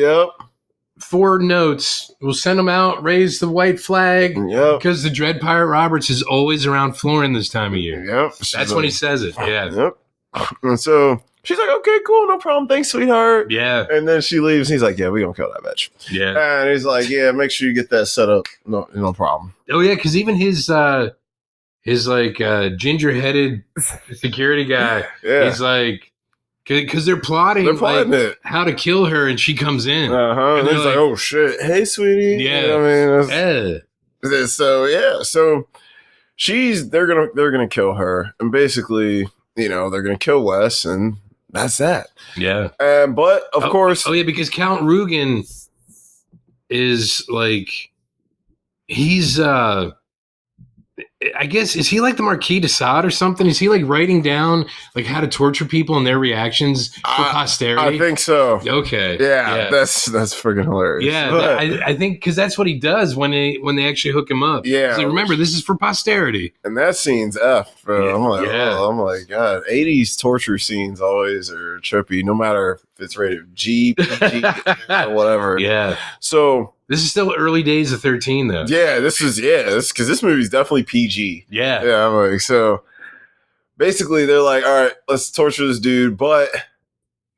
4 notes. We'll send them out, raise the white flag, because the Dread Pirate Roberts is always around Florin this time of year. That's when he says it. Yeah. And so she's like, okay, cool, no problem. Thanks, sweetheart. Yeah. And then she leaves. He's like, yeah, we gonna kill that bitch. Yeah. And he's like, yeah, make sure you get that set up. No problem. Oh yeah, because even his ginger-headed security guy, he's like, because they're plotting it. how to kill her, and she comes in. And he's like, oh shit, hey sweetie. Yeah. You know what I mean, so they're gonna kill her, and basically, they're gonna kill Wes, and that's that. Yeah. But of course, because Count Rugen is like, he's I guess, is he like the Marquis de Sade or something? Is he like writing down like how to torture people and their reactions for posterity? I think so. Okay. Yeah. That's freaking hilarious. Yeah. I think because that's what he does when they actually hook him up. Yeah. Like, remember, this is for posterity. And that scene's F, bro. Yeah. I'm like, God, 80s torture scenes always are trippy, no matter if it's rated G, PG, or whatever. Yeah. So this is still early days of 13, though. Yeah, this because this movie's definitely PG. Yeah. Yeah, I'm like, so basically they're like, all right, let's torture this dude, but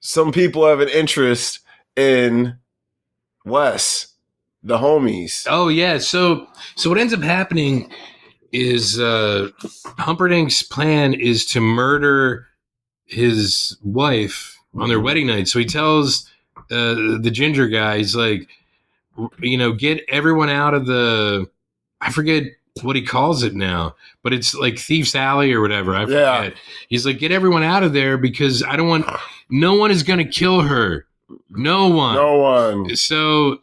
some people have an interest in Wes, the homies. Oh, yeah. So what ends up happening is Humperdinck's plan is to murder his wife on their wedding night. So he tells the ginger guy, he's like, get everyone out of I forget what he calls it now, but it's like Thief's Alley or whatever. I forget. Yeah. He's like, get everyone out of there because no one is going to kill her. No one. So,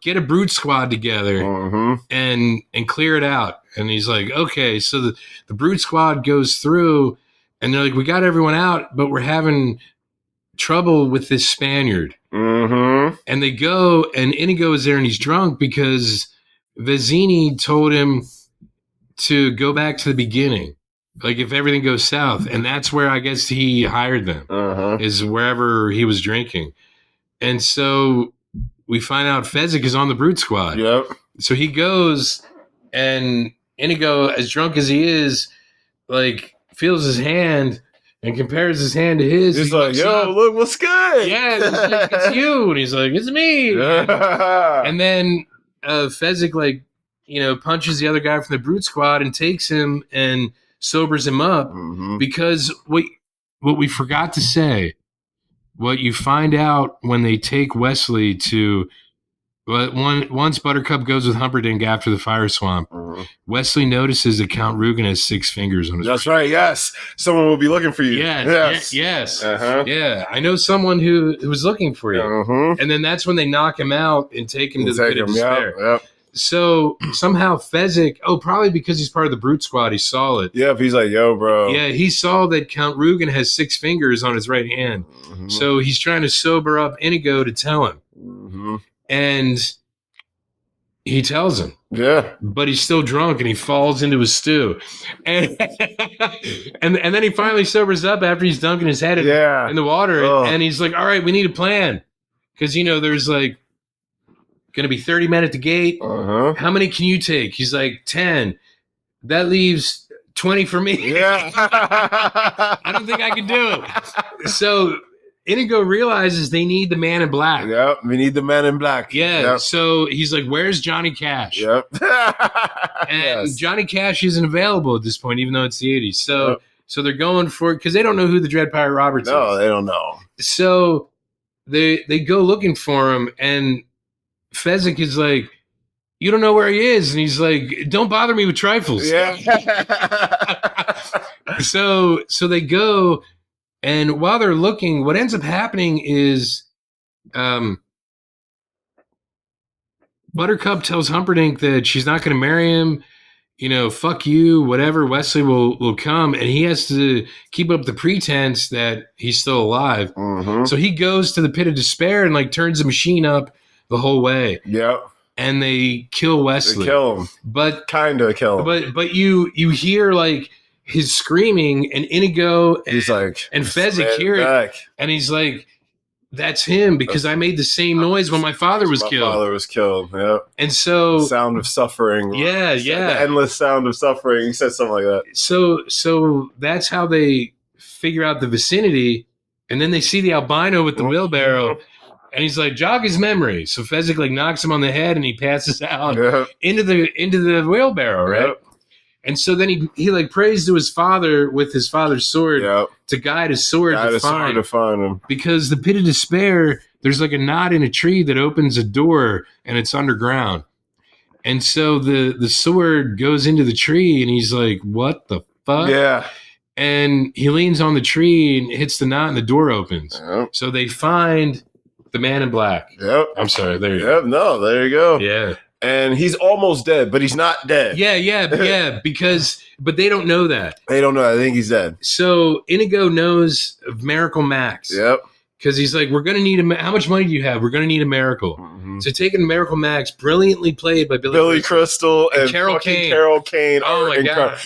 get a brute squad together and clear it out. And he's like, okay. So the brute squad goes through and they're like, we got everyone out, but we're having trouble with this Spaniard. And they go, and Inigo is there, and he's drunk because Vizzini told him to go back to the beginning, like if everything goes south. And that's where I guess he hired them, is wherever he was drinking. And so we find out Fezzik is on the brute squad. Yep. So he goes, and Inigo, as drunk as he is, like feels his hand and compares his hand to his. He's like, yo, look, what's good? Yeah, it's you. And he's like, it's me. And then Fezzik, punches the other guy from the brute squad and takes him and sobers him up. Because what we forgot to say, what you find out when they take Wesley to... once Buttercup goes with Humperdinck after the fire swamp, Wesley notices that Count Rugen has 6 fingers on his. That's right. Yes, someone will be looking for you. Yes. Yeah, I know someone who was looking for you. And then that's when they knock him out and take him to the pit of despair. Yep. So somehow Fezzik, probably because he's part of the brute squad, he saw it. Yep, he's like, yo, bro. Yeah, he saw that Count Rugen has 6 fingers on his right hand. So he's trying to sober up Inigo to tell him. And he tells him. Yeah. But he's still drunk and he falls into his stew. And and then he finally sobers up after he's dunking his head in the water. And he's like, all right, we need a plan. Because, there's like going to be 30 men at the gate. How many can you take? He's like, 10. That leaves 20 for me. Yeah. I don't think I can do it. So Inigo realizes they need the man in black. Yep. We need the man in black. Yeah. Yep. So he's like, "Where's Johnny Cash?" Yep. And Yes. Johnny Cash isn't available at this point, even though it's the 80s. So Yep. so they're going for it because they don't know who the Dread Pirate Roberts No, is. they don't know. So they go looking for him, and Fezzik is like, "You don't know where he is," and he's like, "Don't bother me with trifles." Yeah. So they go, and while they're looking, what ends up happening is Buttercup tells Humperdinck that she's not going to marry him. You know, fuck you, whatever. Wesley will come, and he has to keep up the pretense that he's still alive. Mm-hmm. So he goes to the pit of despair and like turns the machine up the whole way. Yep. And they kill Wesley. They kill him. But Kinda kill him. But you hear like his screaming, and Inigo He's like, and Fezzik hear it, and he's like, "That's him because I made the same noise when my father was killed." My father was killed. Yep. And so The sound of suffering. Yeah. The endless sound of suffering. He said something like that. So that's how they figure out the vicinity, and then they see the albino with the wheelbarrow, and he's like, "Jog his memory." So Fezzik like knocks him on the head, and he passes out Yep. into the wheelbarrow, right? Yep. And so then he like prays to his father with his father's sword Yep. to guide his sword to find him. because the pit of despair, there's like a knot in a tree that opens a door, and it's underground. And so the sword goes into the tree, and he's like, "What the fuck?" Yeah. And he leans on the tree and hits the knot, and the door opens. Yep. So they find the man in black. Yep. I'm sorry. There you Yep. No, there you go. go. Yeah. And he's almost dead, but he's not dead. Yeah. But they don't know that. They don't know. I think he's dead. So Inigo knows of Miracle Max. Yep. Because he's like, "We're going to need how much money do you have? We're going to need a miracle." Mm-hmm. So taking Miracle Max, brilliantly played by Billy Crystal and Carol fucking Kane. Carol Kane. Oh my God.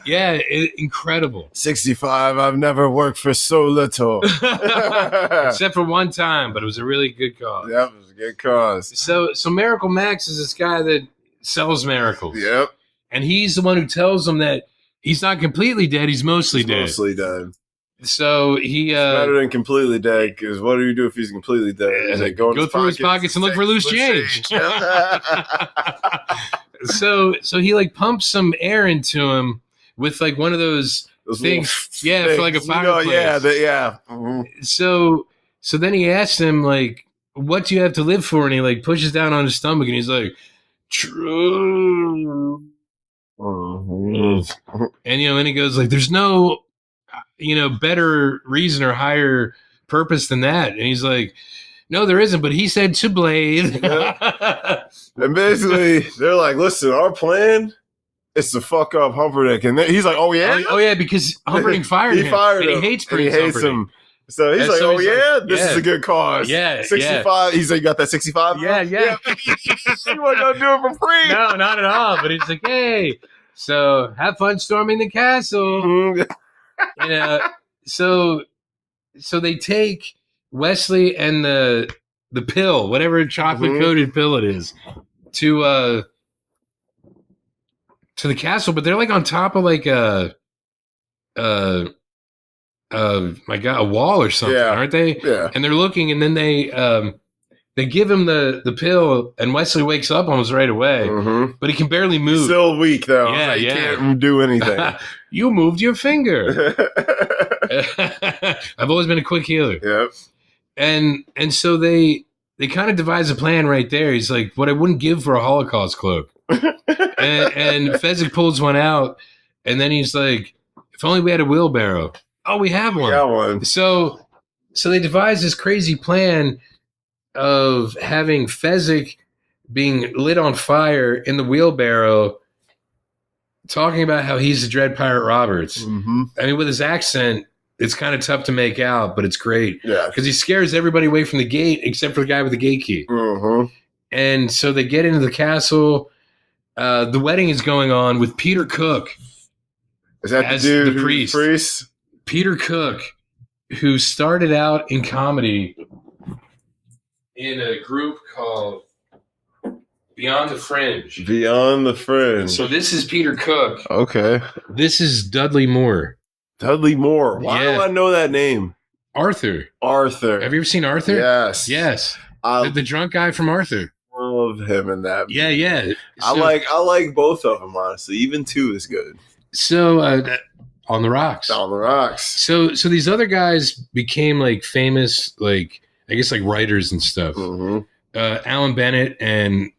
Yeah, incredible. 65. I've never worked for so little. Except for one time, but it was a really good cause. Yep, it was a good cause. So Miracle Max is this guy that sells miracles. Yep. And he's the one who tells them that he's not completely dead, he's mostly dead. Mostly dead. So he better than completely dead, because what do you do if he's completely dead? He's like, go through his pockets and look for loose change. So he like pumps some air into him with like one of those things, for like a fireplace. Yeah. Mm-hmm. So then he asks him like, "What do you have to live for?" And he like pushes down on his stomach, and he's like, "True." Mm-hmm. And and he goes like, "There's no better reason or higher purpose than that." And he's like, "No, there isn't." But he said to Blade. And basically, they're like, "Listen, our plan is to fuck up Humperdinck." And then he's like, "Oh yeah, oh yeah," because Humperdinck fired him. Fired him. He hates and he hates him. So he's like, "Oh yeah, this is a good cause." Yeah, 65. He's like, "You got that 65?" Yeah. You want to do it for free? No, not at all. But he's like, "Hey, so have fun storming the castle." Mm-hmm. So they take Wesley and the pill, whatever chocolate coated pill it is, to the castle, but they're like on top of like a wall or something, aren't they? Yeah. And they're looking, and then they give him the pill, and Wesley wakes up almost right away, but he can barely move. Still weak though. Yeah, he can't do anything. You moved your finger. I've always been a quick healer. Yep. And so they kind of devise a plan right there. He's like, "What I wouldn't give for a Holocaust cloak." and Fezzik pulls one out, and then he's like, "If only we had a wheelbarrow." Oh, we have one. We got one. So they devise this crazy plan of having Fezzik being lit on fire in the wheelbarrow, talking about how he's the Dread Pirate Roberts. Mm-hmm. I mean, with his accent, it's kind of tough to make out, but it's great. Yeah. Because he scares everybody away from the gate except for the guy with the gate key. Mm-hmm. And so they get into the castle. The wedding is going on with Peter Cook. Is that as the dude the priest? Peter Cook, who started out in comedy in a group called Beyond the Fringe. Beyond the Fringe. So this is Peter Cook. Okay. This is Dudley Moore. Dudley Moore. Why do I know that name? Arthur. Arthur. Have you ever seen Arthur? Yes. Yes. I The drunk guy from Arthur. love him in that. Yeah, yeah. I like both of them, honestly. Even 2 is good. So on the rocks. On the rocks. So these other guys became like famous, like I guess like writers and stuff. Mm-hmm. Alan Bennett and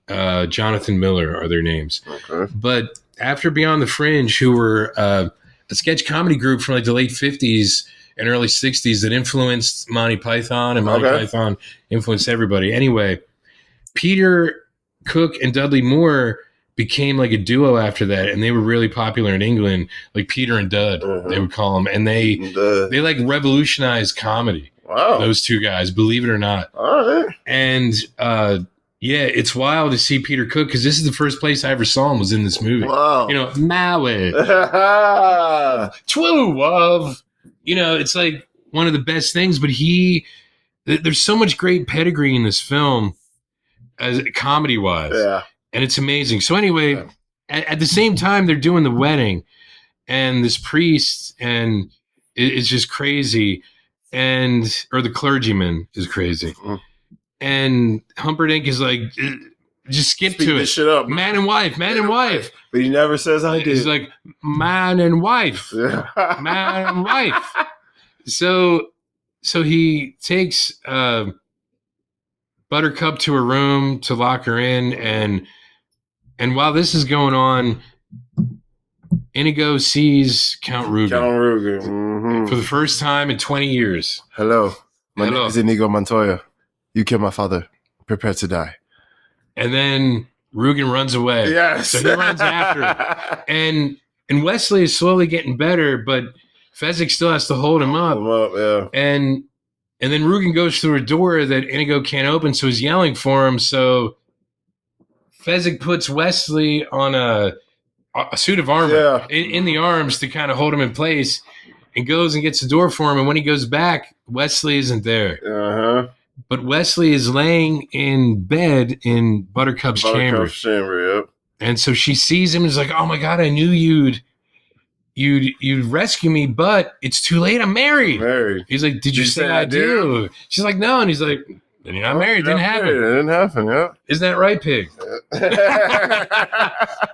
Jonathan Miller are their names. Okay. But after Beyond the Fringe, who were a sketch comedy group from like the late 50s and early 60s that influenced Monty Python, and Monty Python influenced everybody. Anyway, Peter Cook and Dudley Moore became like a duo after that, and they were really popular in England, like Peter and Dud, they would call them, and they like revolutionized comedy. Wow, those 2 guys, believe it or not. All right, and yeah, it's wild to see Peter Cook because this is the first place I ever saw him was in this movie. Wow, you know, Maui, True Love. You know, it's like one of the best things. But there's so much great pedigree in this film, as comedy wise. Yeah. And it's amazing. So anyway, at the same time, they're doing the wedding, and this priest, and it's just crazy, or the clergyman is crazy, and Humperdinck is like, just skip to it. Shit up. Man and wife. But he never says I did. He's like, man and wife, man and wife. So he takes Buttercup to her room to lock her in, and while this is going on, Inigo sees Count Rugen. For the first time in 20 years. Hello. My name is Inigo Montoya. You killed my father. Prepare to die. And then Rugen runs away. Yes. So he runs after her. And Wesley is slowly getting better, but Fezzik still has to hold him up. Yeah. And then Rugen goes through a door that Inigo can't open, so he's yelling for him. So Fezzik puts Wesley on a suit of armor in the arms to kind of hold him in place, and goes and gets the door for him. And when he goes back, Wesley isn't there. Uh-huh. But Wesley is laying in bed in Buttercup's chamber. Yep. And so she sees him and is like, "Oh my God, I knew you'd rescue me, but it's too late. I'm married." He's like, "Did you say I do?" She's like, "No." And he's like, "Then you're not married. It didn't happen." It didn't happen, yeah. Isn't that right, Pig?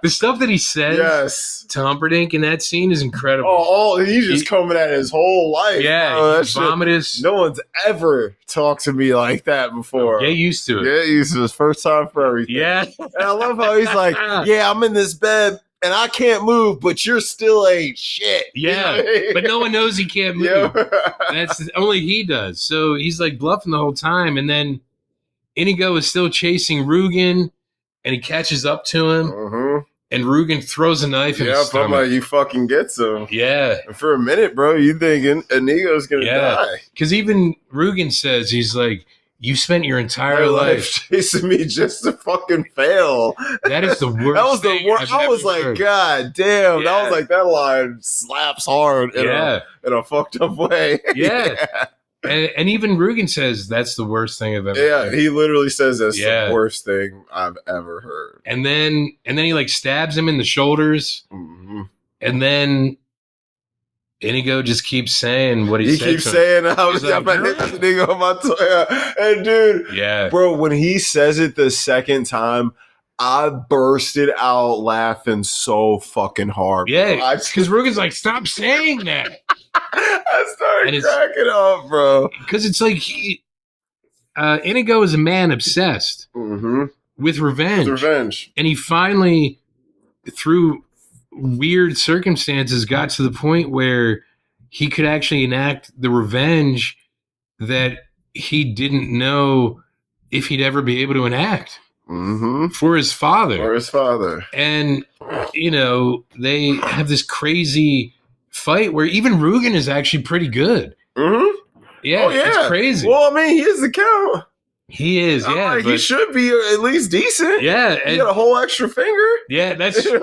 The stuff that he says to Humperdinck in that scene is incredible. He's just coming at his whole life. Yeah, vomitous. No one's ever talked to me like that before. Get used to it. Get used to it. First time for everything. Yeah. And I love how he's like, "Yeah, I'm in this bed and I can't move, but you're still ain't shit." Yeah, you know what I mean? But no one knows he can't move. That's only he does. So he's like bluffing the whole time, and then Inigo is still chasing Rugen, and he catches up to him, and Rugen throws a knife in his stomach. Like, you fucking get some. Yeah. And for a minute, bro, you thinking Inigo's gonna die. Because even Rugen says, he's like, "You spent your entire life chasing me just to fucking fail." That is the worst. That was the worst. I was like, God damn. Yeah. That was like, that line slaps hard in a fucked up way. Yeah. And even Rugen says that's the worst thing I've ever heard. He literally says that's the worst thing I've ever heard. And then he like stabs him in the shoulders. And then Inigo just keeps saying what he said. He keeps saying, my name is Inigo Montoya. And dude, bro, when he says it the second time, I bursted out laughing so fucking hard. Yeah, because Rugen's like, "Stop saying that." I started cracking up, bro. Because it's like Inigo is a man obsessed with revenge. And he finally, through weird circumstances, got to the point where he could actually enact the revenge that he didn't know if he'd ever be able to enact for his father. And, you know, they have this crazy fight where even Rugen is actually pretty good. Yeah, it's crazy. Well, I mean, he is the Count. He is, yeah. He should be at least decent. Yeah. He got a whole extra finger. Yeah, that's true.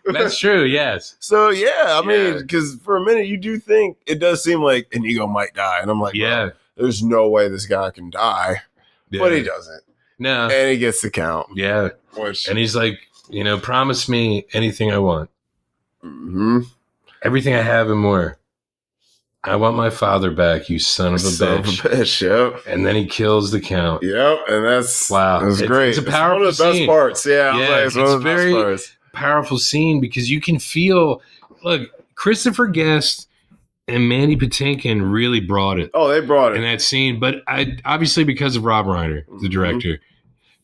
That's true, yes. So, I mean, because for a minute you do think it does seem like Inigo might die. And I'm like, bro, there's no way this guy can die. Yeah. But he doesn't. No. And he gets the Count. Yeah. And he's like, you know, promise me anything I want. Everything I have and more. I want my father back, you son of a bitch. Yep. And then he kills the count. Yep, and that's great. It's a powerful one of the best scene. parts. Yeah, It's one of a the very best parts. powerful scene because you can feel. Look, Christopher Guest and Mandy Patinkin really brought it. Oh, they brought it in that scene, but obviously because of Rob Reiner, the director.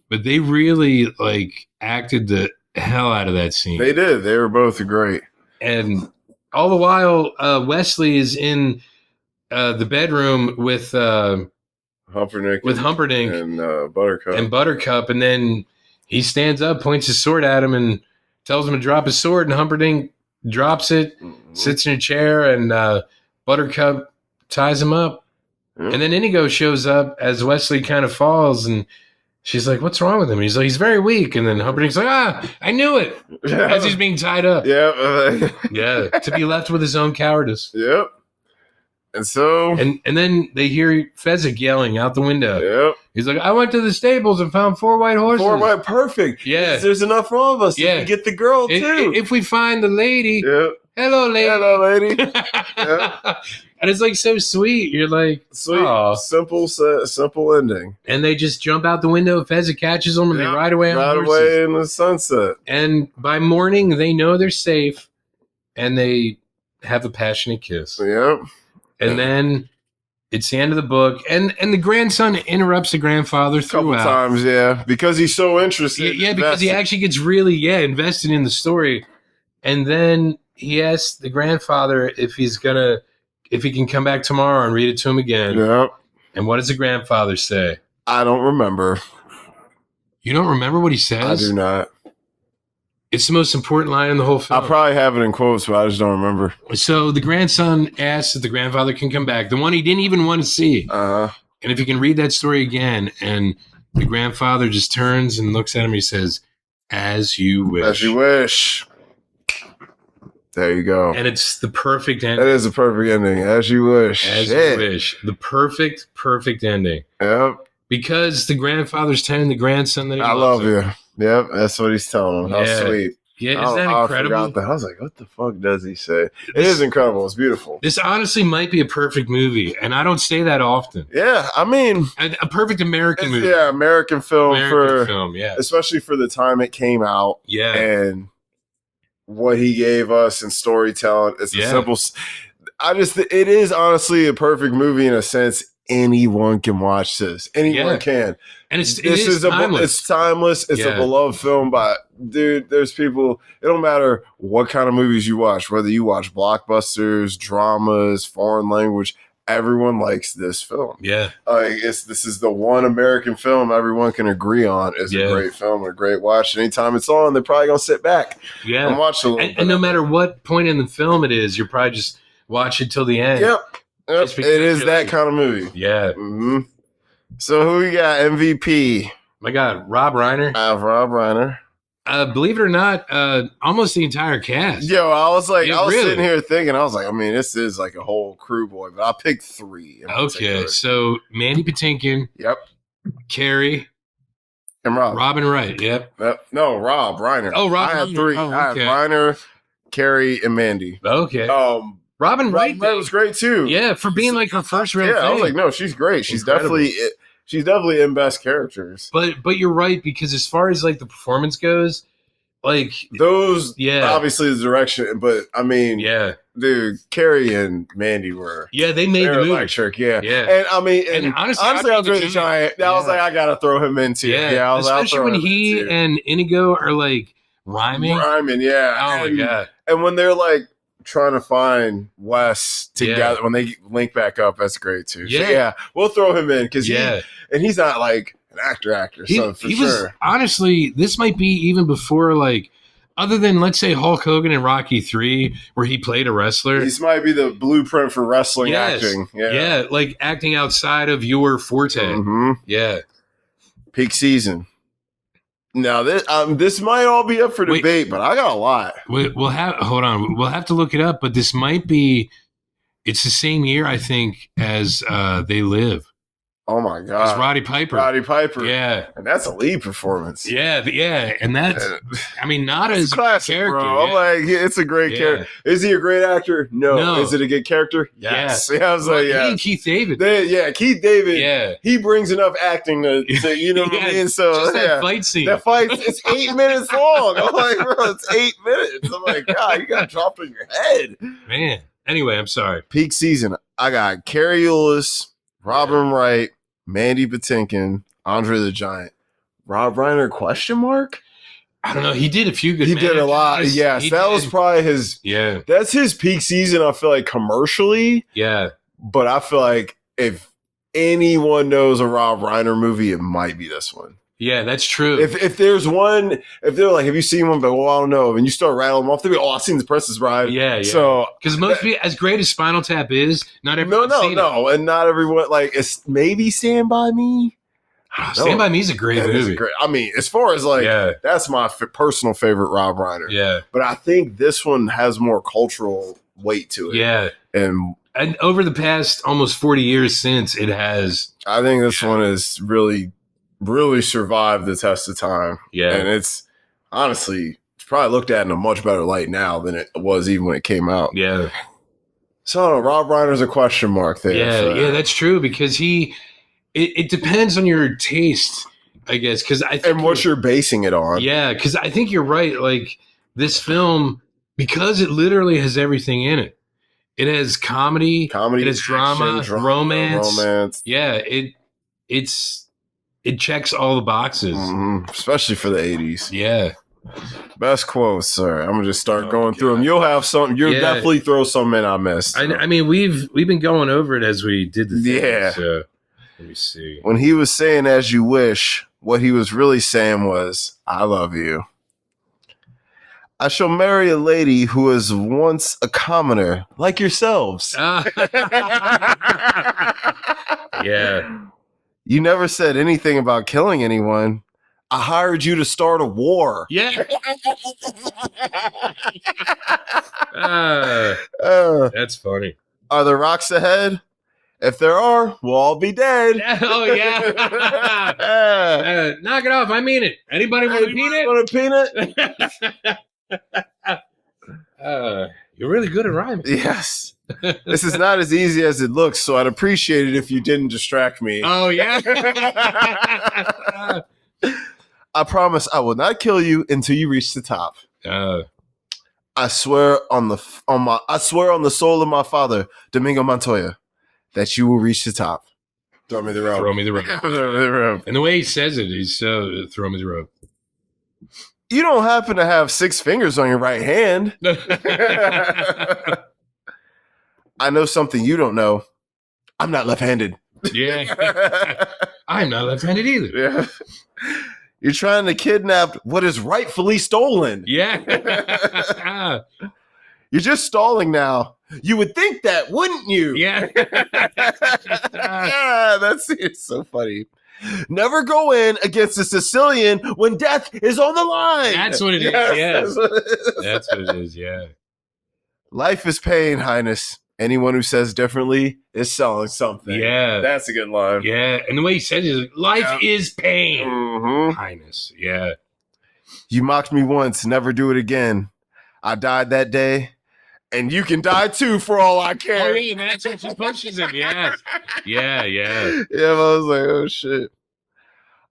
But they really like acted the hell out of that scene. They did. They were both great. And all the while, Wesley is in the bedroom with Humperdinck and Buttercup, and then he stands up, points his sword at him, and tells him to drop his sword. And Humperdinck drops it, sits in a chair, and Buttercup ties him up. And then Inigo shows up as Wesley kind of falls, and she's like, "What's wrong with him?" He's like, "He's very weak." And then Humperdinck's like, I knew it. As he's being tied up. Yeah. To be left with his own cowardice. Yep. And so. And then they hear Fezzik yelling out the window. Yep. He's like, "I went to the stables and found 4 white horses." 4 white, perfect. Yeah. There's enough room of us to get the girl, too. If we find the lady. Yep. Hello, lady. Hello, lady. Yep. And it's like so sweet. You're like, sweet, Aw. simple ending. And they just jump out the window. Fezzik catches them, and they ride away on horses. Ride away in the sunset. And by morning, they know they're safe, and they have a passionate kiss. Yep. And then it's the end of the book, and the grandson interrupts the grandfather throughout. A couple times, yeah, because he's so interested. Yeah, because he actually gets really invested in the story, and then he asks the grandfather if he can come back tomorrow and read it to him again. Yep. And what does the grandfather say? I don't remember. You don't remember what he says? I do not. It's the most important line in the whole film. I probably have it in quotes, but I just don't remember. So the grandson asks if the grandfather can come back, the one he didn't even want to see. Uh-huh. And if he can read that story again, and the grandfather just turns and looks at him, he says, "As you wish." As you wish. There you go. And it's the perfect ending. It is a perfect ending. As you wish. As you wish. The perfect ending. Yep. Because the grandfather's telling the grandson that he I loves love you. Yep, that's what he's telling him. How sweet. Yeah, isn't that incredible? I was like, what the fuck does he say? It is incredible. It's beautiful. This honestly might be a perfect movie, and I don't say that often. Yeah, I mean... A perfect American movie. Yeah, American film. Yeah. Especially for the time it came out. Yeah. And what he gave us in storytelling. It's a simple... it is honestly a perfect movie in a sense. Anyone can watch this. Anyone can. And it's timeless. It's timeless. It's a beloved film by dude. There's people. It don't matter what kind of movies you watch, whether you watch blockbusters, dramas, foreign language. Everyone likes this film. Yeah, this is the one American film everyone can agree on is a great film, a great watch. Anytime it's on, they're probably gonna sit back and watch a little bit. And no matter what point in the film it is, you're probably just watch it till the end. Yep. It is that kind of movie. Yeah. Mm-hmm. So who you got MVP? My God, Rob Reiner. Rob Reiner. Believe it or not, almost the entire cast. Yo, I was sitting here thinking, I was like, I mean, this is like a whole crew boy, but I picked 3. Okay, so Mandy Patinkin. Yep. Carrie. And Rob. Robin Wright. Yep. No, Rob Reiner. Oh, Rob. I had 3. Oh, okay. I had Reiner, Carrie, and Mandy. Okay. Robin Wright was great too. Yeah, for being like her first real thing. I was like, no, she's great. She's definitely in best characters. But you're right, because as far as like the performance goes, like those obviously the direction, but I mean dude, Carrie and Mandy were they made the movie. Electric, And I mean and honestly I'll go to Giant. I was like, I gotta throw him in too. Yeah, especially when he and Inigo are like rhyming. Oh my God. And when they're like trying to find Wes together when they link back up, that's great too. So we'll throw him in because he's not like an actor. So for sure. Honestly, this might be even before like, other than let's say Hulk Hogan in Rocky 3, where he played a wrestler. This might be the blueprint for wrestling acting. Yeah, like acting outside of your forte. Mm-hmm. Yeah, peak season. Now this might all be up for debate, but I got a lot. We'll have to look it up, but this might be. It's the same year, I think, as They Live. Oh my It's god, Roddy Piper. Roddy Piper. Yeah. And that's a lead performance. Yeah. And that's, I mean, not It's as a classic, character. bro. I'm like, it's a great character. Is he a great actor? No. Is it a good character? Yes. Yeah, I was like, yeah. Keith David. Keith David. Yeah. He brings enough acting to you know what I mean? So just that fight scene. That fight, it's 8 minutes long. I'm like, bro, it's 8 minutes. I'm like, God, you got dropped on your head. Man. Anyway, I'm sorry. Peak season. I got Carrie Eulis, Robin Wright, Mandy Patinkin, Andre the Giant. Rob Reiner, question mark? I don't know. He did a few good He did a lot. Yes, that was probably his. Yeah. That's his peak season, I feel like, commercially. Yeah. But I feel like if anyone knows a Rob Reiner movie, it might be this one. Yeah, that's true. If there's one, if they're like, have you seen one? But well, I don't know. And you start rattling them off, they'll be, I've seen The Princess Bride. Yeah. So because most people, as great as Spinal Tap is, not everyone. No, and not everyone. Like, it's maybe Stand By Me. Stand By Me is a great movie. I mean, as far as that's my personal favorite Rob Reiner. Yeah, but I think this one has more cultural weight to it. Yeah, and over the past almost 40 years since, it has. I think this one has really survived the test of time. Yeah. And it's honestly, it's probably looked at in a much better light now than it was even when it came out. Yeah. So I don't know, Rob Reiner's a question mark there. Yeah, that's true because it depends on your taste, I guess. And what you're basing it on. Yeah, because I think you're right. Like this film, because it literally has everything in it. It has comedy, it has drama, romance. Yeah, it checks all the boxes. Especially for the 80s. Yeah. Best quotes, sir. I'm gonna just start going through them. You'll have some. You'll definitely throw some in I missed. I mean, we've been going over it as we did the thing. Yeah. So, let me see. When he was saying "as you wish," what he was really saying was, "I love you. I shall marry a lady who was once a commoner like yourselves." Yeah. You never said anything about killing anyone. I hired you to start a war. Yeah. That's funny. Are there rocks ahead? If there are, we'll all be dead. Oh, yeah. Knock it off. I mean it. Anybody want a peanut? You're really good at rhyming. Yes. This is not as easy as it looks, so I'd appreciate it if you didn't distract me. Oh, yeah. I promise I will not kill you until you reach the top. I swear on the soul of my father, Domingo Montoya, that you will reach the top. Throw me the rope. Throw me the rope. Throw me the rope. And the way he says it, he's so throw me the rope. You don't happen to have 6 fingers on your right hand. I know something you don't know. I'm not left-handed. Yeah. I'm not left-handed either. Yeah. You're trying to kidnap what is rightfully stolen. Yeah. You're just stalling now. You would think that, wouldn't you? Yeah. It's so funny. Never go in against a Sicilian when death is on the line. That's what it is. Yes. That's what it is. Yeah. Life is pain, Highness. Anyone who says differently is selling something. Yeah. That's a good line. Yeah. And the way he said it is, life is pain. Highness. Yeah. You mocked me once, never do it again. I died that day, and you can die too for all I care. Oh, yeah, that's what she pushes him. Yeah. Yeah. Yeah, I was like, oh, shit.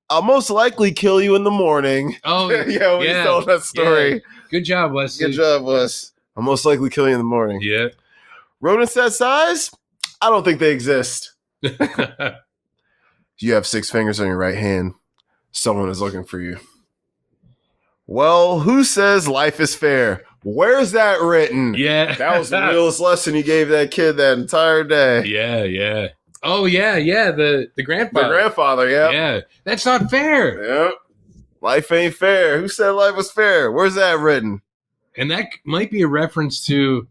I'll most likely kill you in the morning. Oh, yeah, when you told that story. Yeah. Good job, Wesley. Good job, Wes. I'll most likely kill you in the morning. Yeah. Rodents that size? I don't think they exist. You have 6 fingers on your right hand. Someone is looking for you. Well, who says life is fair? Where's that written? Yeah. That was the realest lesson you gave that kid that entire day. Yeah. Oh, yeah. The grandfather. The grandfather, yeah. Yeah. That's not fair. Yep. Life ain't fair. Who said life was fair? Where's that written? And that might be a reference to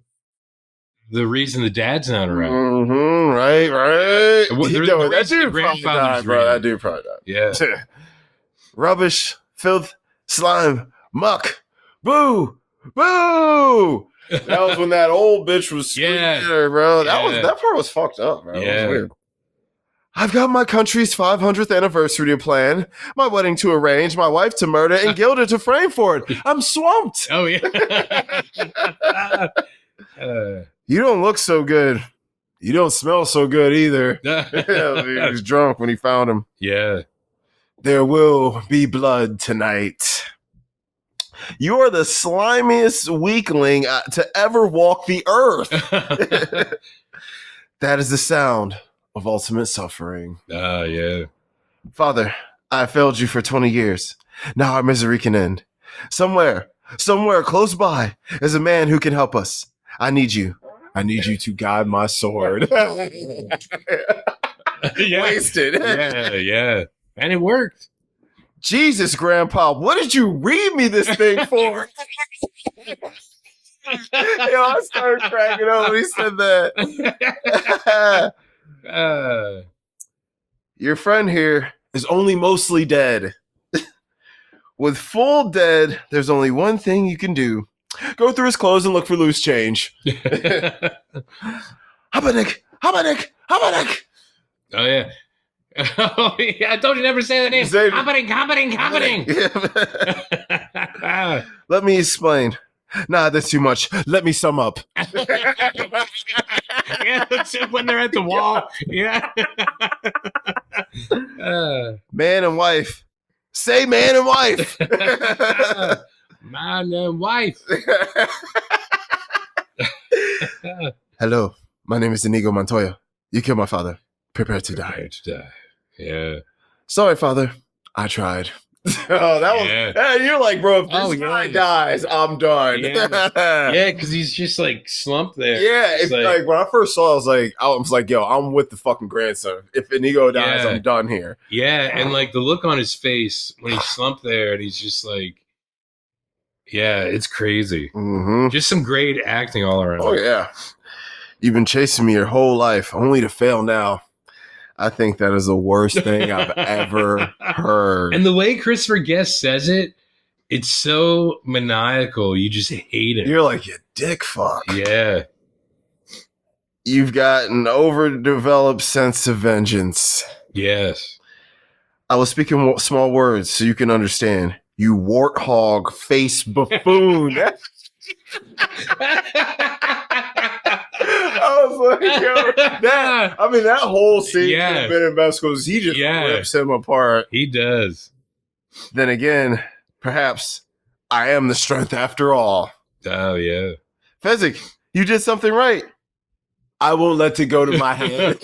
the reason the dad's not around. Right. That dude probably died, bro. That dude probably died. Yeah. Rubbish, filth, slime, muck, boo. That was when that old bitch was screaming at her, bro. That part was fucked up, bro. Yeah. It was weird. I've got my country's 500th anniversary to plan, my wedding to arrange, my wife to murder, and Gilda to frame for it. I'm swamped. Oh, yeah. You don't look so good. You don't smell so good either. He was drunk when he found him. Yeah. There will be blood tonight. You are the slimiest weakling to ever walk the earth. That is the sound of ultimate suffering. Yeah. Father, I failed you for 20 years. Now our misery can end. Somewhere close by is a man who can help us. I need you. I need you to guide my sword. Wasted. Yeah. And it worked. Jesus, Grandpa, what did you read me this thing for? I started cracking up when he said that. Your friend here is only mostly dead. With full dead, there's only one thing you can do. Go through his clothes and look for loose change. Habanik! Oh, yeah. Oh, yeah. I told you never say that name. Habaning. Let me explain. Nah, that's too much. Let me sum up. Yeah, that's it when they're at the wall. Yeah. Man and wife. Say man and wife. Man and wife. Hello, my name is Inigo Montoya. You killed my father. Prepare to die. Yeah. Sorry, father. I tried. Oh, that was. Hey, you're like, bro, if this guy dies, I'm done. Yeah, because he's just like slumped there. Yeah, it's like when I first saw it, I was like, yo, I'm with the fucking grandson. If Inigo dies, I'm done here. Yeah, and like the look on his face when he's slumped there and he's just like, yeah, it's crazy. Mm-hmm. Just some great acting all around. Oh, yeah. You've been chasing me your whole life, only to fail now. I think that is the worst thing I've ever heard. And the way Christopher Guest says it, it's so maniacal. You just hate it. You're like, you dick fuck. Yeah. You've got an overdeveloped sense of vengeance. Yes. I was speaking small words so you can understand. You warthog face buffoon. I was like, yo, that whole scene could have been in Mexico. He just rips him apart. He does. Then again, perhaps I am the strength after all. Oh, yeah. Fezzik, you did something right. I won't let it go to my head.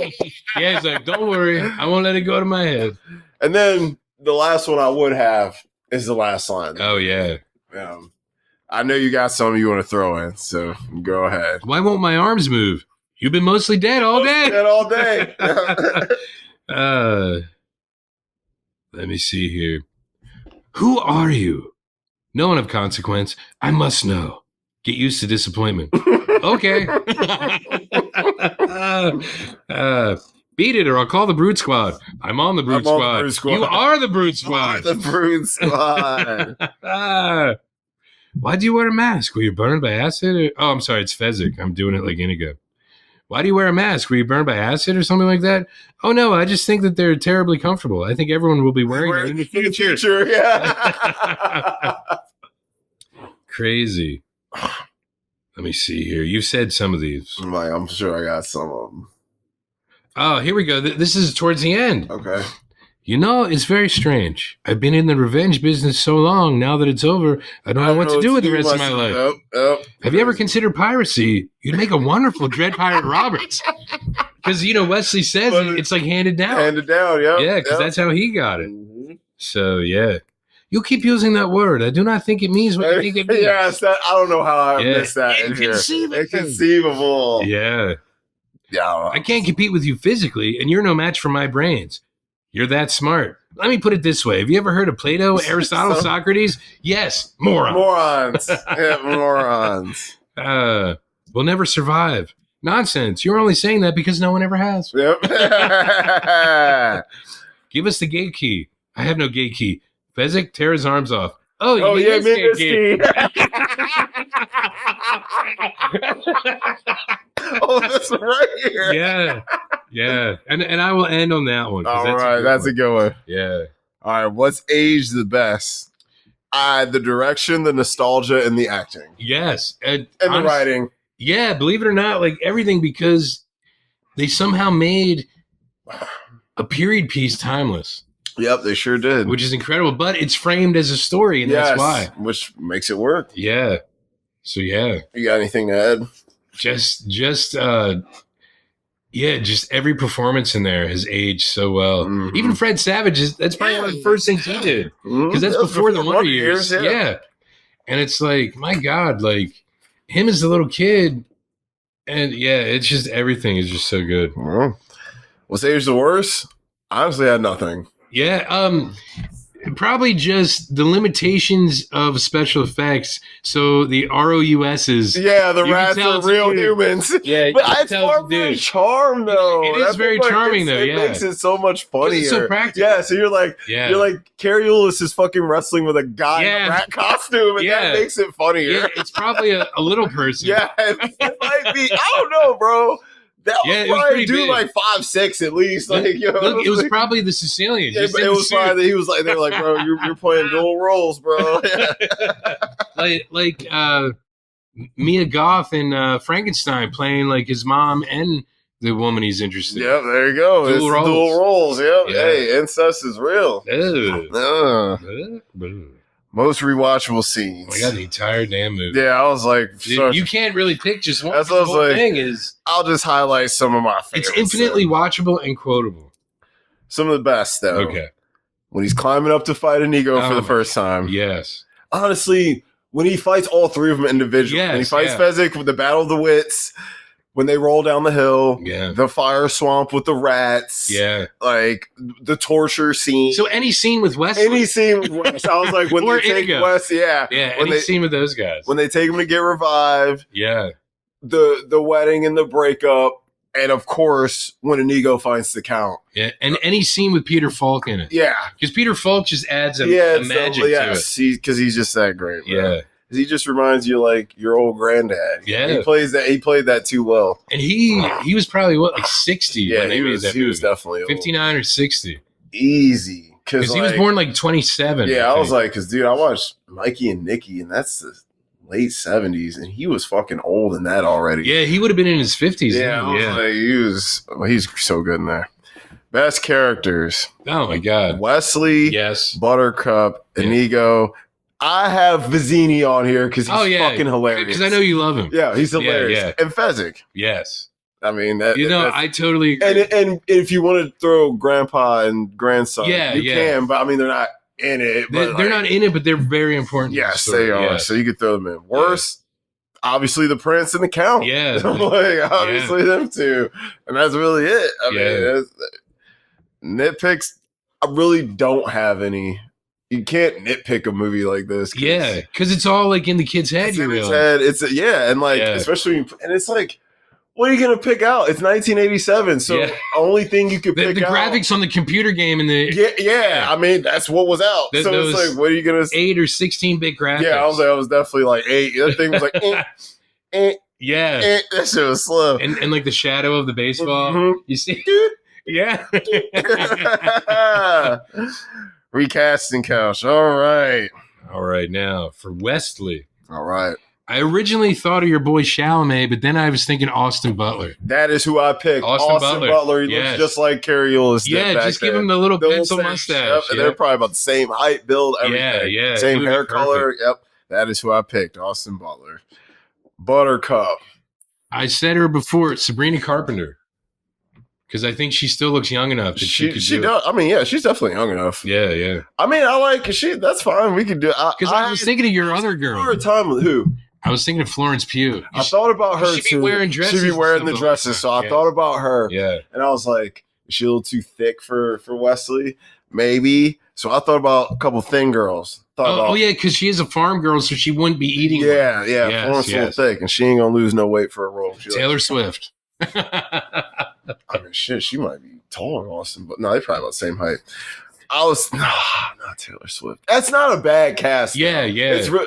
Yeah, he's like, don't worry. I won't let it go to my head. And then the last one I would have is the last line. Oh, yeah. I know you got something you want to throw in, so go ahead. Why won't my arms move? You've been mostly dead all day. Let me see here. Who are you? No one of consequence. I must know. Get used to disappointment. Okay. Beat it or I'll call the Brood Squad. I'm on the Brood Squad. You are the Brood Squad. The Brood Squad. Why do you wear a mask? Were you burned by acid? Oh, I'm sorry. It's Fezzik. I'm doing it like Inigo. Why do you wear a mask? Were you burned by acid or something like that? Oh, no. I just think that they're terribly comfortable. I think everyone will be wearing them in the future. Yeah. Crazy. Let me see here. You said some of these. I'm sure I got some of them. Oh, here we go. This is towards the end. Okay. You know, it's very strange. I've been in the revenge business so long. Now that it's over, I don't know what to do with the rest of my life. Have you ever considered piracy? You'd make a wonderful Dread Pirate Roberts. Because, Wesley says it's like handed down. Handed down, yeah. Yeah, because that's how he got it. Mm-hmm. So, yeah. You keep using that word. I do not think it means what you think it means. Yeah, I don't know how I missed that. Inconceivable. Yeah. Yeah. I can't compete with you physically, and you're no match for my brains. You're that smart. Let me put it this way. Have you ever heard of Plato, Aristotle, Socrates? Yes. Morons. Yeah, morons. We'll never survive. Nonsense. You're only saying that because no one ever has. Yep. Give us the gate key. I have no gate key. Fezzik, tear his arms off. Oh yeah, Mindy. Oh, that's right here. Yeah. And I will end on that one. All right, that's a good one. Yeah. All right, what's aged the best? The direction, the nostalgia, and the acting. Yes. And the writing. Yeah, believe it or not, like everything, because they somehow made a period piece timeless. Yep, they sure did. Which is incredible, but it's framed as a story, and that's why. Which makes it work. Yeah. So yeah. You got anything to add? Just every performance in there has aged so well. Mm-hmm. Even Fred Savage, that's probably one of the first things he did. Because that's before the Wonder Years. Yeah. And it's like, my God, like him as a little kid. And yeah, it's just everything is just so good. What's aged the worst? Honestly, I had nothing. Yeah. Probably just the limitations of special effects. So the ROUSs. Yeah, the rats are real humans. Yeah, but it's part of the charm, though. It is very charming, though. It makes it so much funnier. It's so practical. Yeah, so you're like Carrie Ellis is fucking wrestling with a guy in a rat costume, and that makes it funnier. Yeah, it's probably a little person. Yeah, it might be. I don't know, bro. That was probably do like 5'6" at least. Like, look, it was probably the Sicilian. Yeah, but it was probably he was like, they were like, bro, you're playing dual roles, bro. like Mia Goth and Frankenstein playing like his mom and the woman he's interested in. Yeah, there you go. Dual roles. Yep. Yeah. Hey, incest is real. Most rewatchable scenes. I got the entire damn movie. Yeah, I was like, you can't really pick just one. That's what I was like. Thing is, I'll just highlight some of my favorites. It's infinitely watchable and quotable. Some of the best, though. Okay. When he's climbing up to fight Inigo for the first time. Yes. Honestly, when he fights all three of them individually. When he fights Fezzik with the Battle of the Wits. When they roll down the hill, the fire swamp with the rats, like the torture scene. So any scene with Wes, I was like, when they take Wes, any scene with those guys, when they take him to get revived, the wedding and the breakup, and of course when Inigo finds the Count, and any scene with Peter Falk in it, because Peter Falk just adds a magic to it, because he's just that great, bro. He just reminds you like your old granddad. Yeah, he played that too well. And he was probably like 60. Yeah, when he was definitely old. 59 or 60. Easy, because he was born like 27. Yeah, I was like, because dude, I watched Mikey and Nikki, and that's the late 70s, and he was fucking old in that already. Yeah, he would have been in his 50s. Yeah, he's so good in there. Best characters. Oh my God, Wesley. Yes, Buttercup, Inigo. I have Vizzini on here because he's fucking hilarious. Because I know you love him. Yeah, he's hilarious. Yeah. And Fezzik. Yes. I mean, I totally agree. And if you want to throw grandpa and grandson, you can, but I mean, they're not in it. They're not in it, but they're very important. Yes, they are. Yes. So you could throw them in. Worse, obviously, the Prince and the Count. Yeah. Like, obviously, them two. And that's really it. I mean, nitpicks, I really don't have any. You can't nitpick a movie like this. Because it's all like in the kid's head. It's in his head. Especially, and it's like, what are you gonna pick out? It's 1987, so the only thing you could pick the out. The graphics on the computer game and the I mean, that's what was out. So it's like, what are you gonna 8 or 16-bit graphics? Yeah, I was definitely like 8. That thing was like, that shit was slow. And like the shadow of the baseball, you see, dude. Yeah. Recasting couch. All right. Now for Wesley. All right. I originally thought of your boy Chalamet, but then I was thinking Austin Butler. That is who I picked. Austin Butler. He looks just like Carrie Ellis. Yeah, just give him the little pencil mustache. Yep. They're probably about the same height, build, everything. Yeah. Same hair color. Yep. That is who I picked. Austin Butler. Buttercup. I said her before, Sabrina Carpenter. Because I think she still looks young enough that she could do it. I mean, she's definitely young enough. Yeah. I mean, I like that's fine. We could do it. Because I was thinking of your other girl. For a time with who? I was thinking of Florence Pugh. I thought about her too. She'd be wearing dresses. She'd be wearing the dresses. So I thought about her. Yeah. And I was like, is she a little too thick for Wesley? Maybe. So I thought about a couple thin girls. Because she is a farm girl, so she wouldn't be eating. Yeah. Florence is a little thick, and she ain't gonna lose no weight for a role. Taylor Swift. I mean, shit, she might be taller than Austin, but no, they're probably about the same height. not Taylor Swift. That's not a bad cast. Yeah, though. yeah.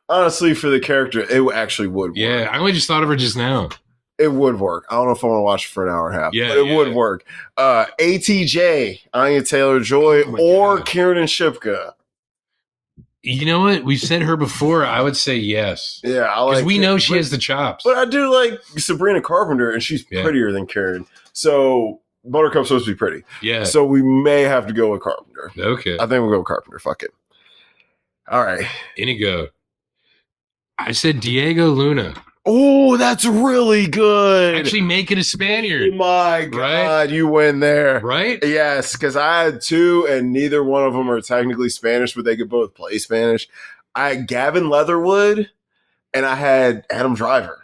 Honestly, for the character, it actually would work. Yeah, I only just thought of her just now. It would work. I don't know if I want to watch it for an hour and a half, Yeah, but it would work. ATJ, Anya Taylor-Joy, or God. Kiernan Shipka. You know what? We've said her before. I would say yes. Yeah, I Because like we know she has the chops. But I do like Sabrina Carpenter, and she's prettier than Karen. So Buttercup's supposed to be pretty. Yeah. So we may have to go with Carpenter. Okay. I think we'll go with Carpenter. Fuck it. All right. Inigo. I said Diego Luna. Oh, that's really good. Actually, make it a Oh Spaniard. my God, Right? you win there. Right? Yes, because I had two, and neither one of them are technically Spanish, but they could both play Spanish. I had Gavin Leatherwood, and I had Adam Driver.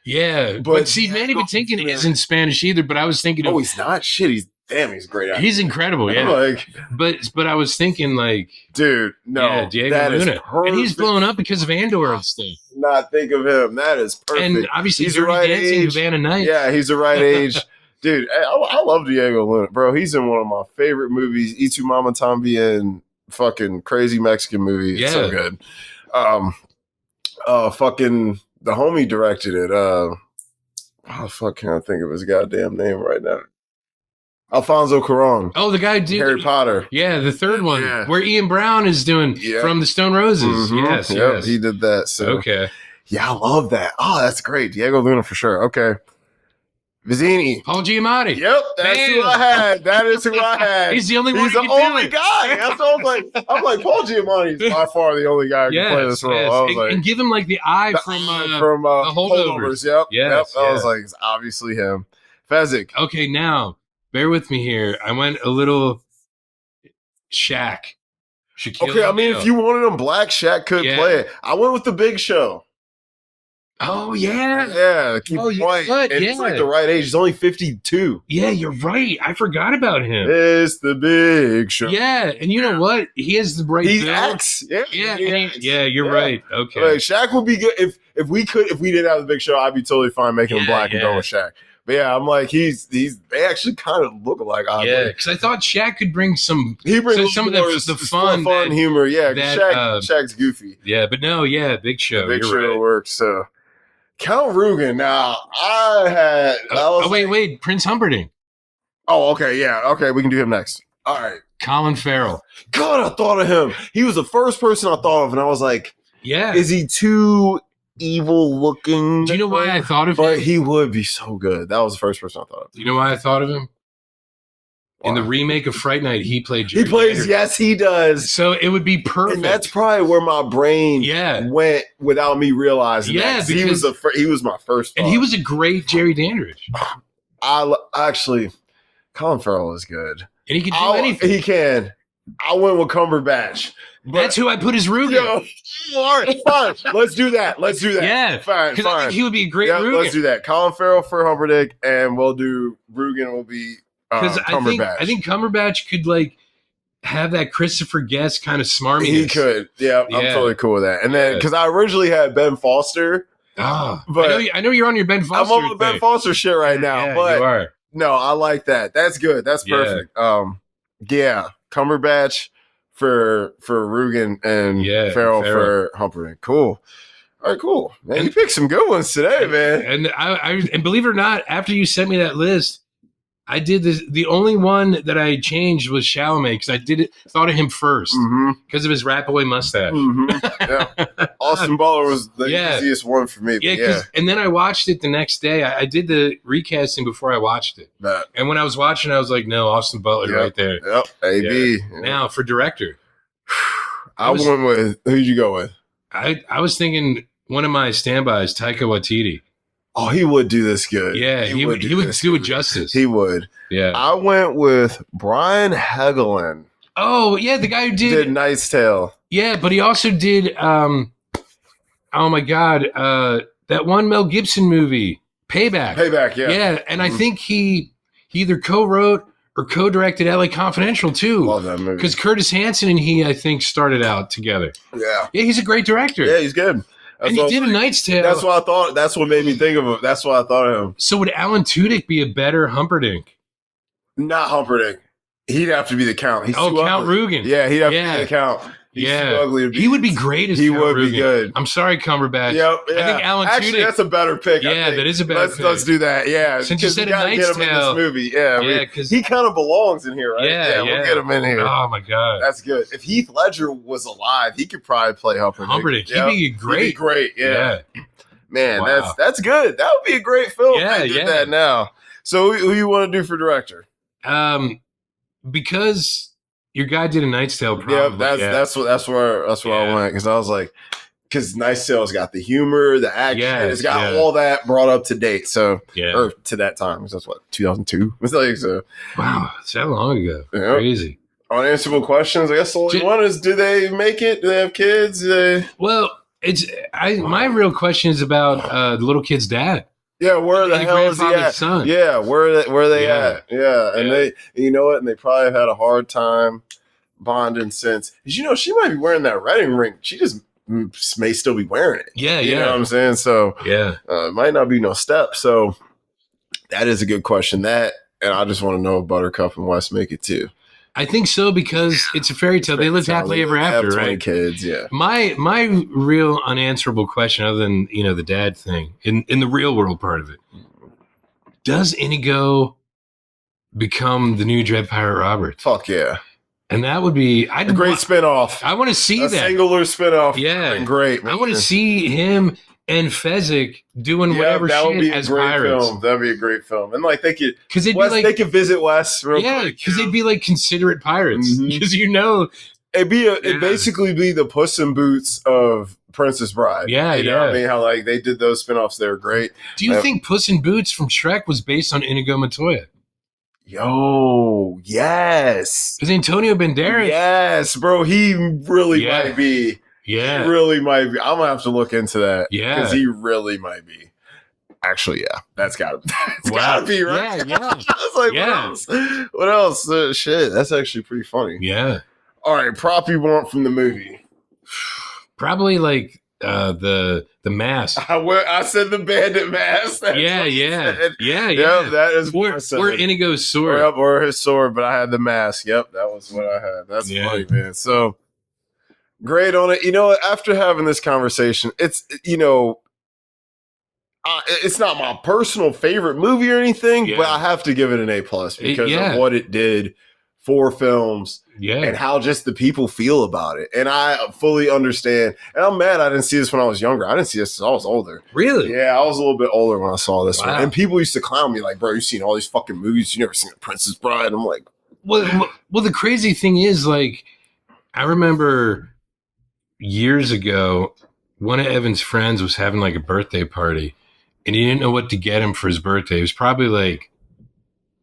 Yeah. But see, Manny Patinkin isn't Spanish either, but I was thinking Oh, he's not? Shit, he's a great actor. He's incredible, yeah. Like, but I was thinking like, dude, no, yeah, Diego that is Luna. perfect. And he's blown up because of Andor and stuff. Not think of him. That is perfect. And obviously he's Dirty the right Dancing, age. Havana Nights. Yeah, he's the right age. Dude, I love Diego Luna. Bro, he's in one of my favorite movies, Y Tu Mama Tambien, fucking crazy Mexican movie. It's so good. Fucking the homie directed it. How the fuck can I think of his goddamn name right now? Alfonso Cuarón. Oh, the guy did Harry Potter. Yeah, the third one where Ian Brown is doing From the Stone Roses. Mm-hmm. Yes, he did that. So okay. Yeah, I love that. Oh, that's great. Diego Luna for sure. Okay. Vizzini. Paul Giamatti. Yep, that's who I had. That is who I had. He's the only one. He's the only guy. That's what I was like. I'm like, Paul Giamatti is by far the only guy who can play this role. I was like, and give him like the eye from the Holdovers. Yep. Yes, I was like, it's obviously him. Fezzik. Okay, now bear with me here. I went a little Shaquille okay, I mean, if you wanted him black, Shaq could play it. I went with the Big Show. Oh yeah, yeah. Keep white. And he's like the right age. He's only 52. Yeah, you're right. I forgot about him. It's the Big Show. Yeah, and you know what? He has the right. He build. acts. Yeah, you're right. Okay, like, Shaq would be good if we didn't have the Big Show. I'd be totally fine making him black and going with Shaq. But yeah, I'm like they actually kind of look alike. Yeah, because I thought Shaq could bring some. He brings some of the fun humor. Yeah, Shaq's goofy. Yeah, but no, Big Show. Big Show works. So. Count Rugen. Now, I was wait. Prince Humperdinck. Oh, okay. Yeah. Okay. We can do him next. All right. Colin Farrell. God, I thought of him. He was the first person I thought of, and I was like, yeah. Is he too evil looking? Do you know why I thought of him? But he would be so good. That was the first person I thought of. Do you know why I thought of him? In the remake of Fright Night, he played Jerry. He plays, yes, he does. So it would be perfect. And that's probably where my brain went without me realizing that. Because he was my first thought. And he was a great Jerry Dandridge. Actually, Colin Farrell is good. And he can do anything. He can. I went with Cumberbatch. That's who I put as Rugen. All right, fine. Let's do that. Yeah. Fine. Because I think he would be a great Rugen. Let's do that. Colin Farrell for Humperdinck, and we'll do Rugen will be because I think Cumberbatch could like have that Christopher Guest kind of smarminess. He could, yeah. I'm totally cool with that. And then because I originally had Ben Foster, but I know you're on your Ben Foster. I'm on the Ben Foster shit right now, but you are. No, I like that. That's good. That's perfect. Yeah, Cumberbatch for Rugen and Farrell for Humperdinck. Cool. All right, cool. Man, you picked some good ones today, man. And I believe it or not, after you sent me that list, I did this. The only one that I changed was Chalamet because thought of him first because of his Rapaway mustache. Yeah. Austin Butler was the easiest one for me. Yeah, and then I watched it the next day. I did the recasting before I watched it. And when I was watching, I was like, no, Austin Butler right there. Yep, AB. Yeah. Now for director. I went with, who'd you go with? I was thinking one of my standbys, Taika Waititi. Oh, he would do this good. Yeah, he would do it justice. He would. Yeah. I went with Brian Helgeland. Oh, yeah, the guy who did Knight's Tale. Yeah, but he also did oh my God, that one Mel Gibson movie, Payback. Payback, yeah. Yeah, and I think he either co-wrote or co-directed LA Confidential too. Love that movie. Because Curtis Hanson and he, I think, started out together. Yeah. Yeah, he's a great director. Yeah, he's good. And he did A Knight's Tale. That's what I thought. That's what made me think of him. That's what I thought of him. So would Alan Tudyk be a better Humperdinck? Not Humperdinck. He'd have to be the Count. He's too Count ugly. Rugen. Yeah, he'd have to be the Count. He's too ugly to be. He would be great as He Count would Rugen. be good. I'm sorry, Cumberbatch. Yep. Yeah. I think Alan Actually, Tudyk. that's a better pick. Yeah, that is a better pick. Let's do that. Yeah. Since you said A gotta Knight's get him in Tale. this movie. Yeah. Because he kind of belongs in here, right? Yeah, We'll get him in here. Oh my god, that's good. If Heath Ledger was alive, he could probably play Humperdinck. He'd be great. He'd be great. Yeah. Man, Wow. that's good. That would be a great film. Yeah, if they did that now. So who you want to do for director? Because your guy did A Knight's Tale. Probably. That's where I went, because I was like, because Knight's Tale's got the humor, the action, it's got all that brought up to date. So or to that time, because that's what 2002. It's like so. Wow, it's that long ago. Crazy. Unanswerable questions. I guess the only one is: do they make it? Do they have kids? Well, my real question is about the little kid's dad. Yeah, where the hell is he at? Son. Yeah, where are they at? Yeah, and they, you know what? And they probably have had a hard time bonding since. She might be wearing that wedding ring. She just may still be wearing it. Yeah, you know what I'm saying? So it might not be no step. So that is a good question. And I just want to know if Buttercup and Wes make it too. I think so, because it's a fairy tale. They lived happily ever after, right? 20 kids, yeah. My real unanswerable question, other than the dad thing, in the real world part of it, does Inigo become the new Dread Pirate Roberts? Fuck yeah! And that would be a great spinoff. I want to see that singular spinoff. Yeah, great. Man. I want to see him and Fezzik doing whatever that would shit be as a great pirates. Film. That'd be a great film, and like they could, because they could visit Wes. Real quick, because they'd be like considerate pirates. Because it'd basically be the Puss in Boots of Princess Bride. Yeah, you know what I mean, how like they did those spinoffs, they were great. Do you think Puss in Boots from Shrek was based on Inigo Montoya? Yo, yes. Because Antonio Banderas. Yes, bro. He really might be. Yeah. He really might be. I'm going to have to look into that. Yeah. Because he really might be. Actually, yeah. That's got to be, right? Yeah. I was like, what else? Shit. That's actually pretty funny. Yeah. All right. Prop you want from the movie? Probably like the mask. I said the bandit mask. Yeah. That is or Inigo's sword. Or his sword, but I had the mask. Yep, that was what I had. That's funny, man. So great on it. After having this conversation, it's it's not my personal favorite movie or anything, but I have to give it an A+ because of what it did for films. Yeah. And how just the people feel about it. And I fully understand. And I'm mad I didn't see this when I was younger. I didn't see this until I was older. Really? Yeah, I was a little bit older when I saw this one. And people used to clown me like, bro, you've seen all these fucking movies. You never seen The Princess Bride. I'm like, well, the crazy thing is, like, I remember years ago, one of Evan's friends was having like a birthday party and he didn't know what to get him for his birthday. It was probably like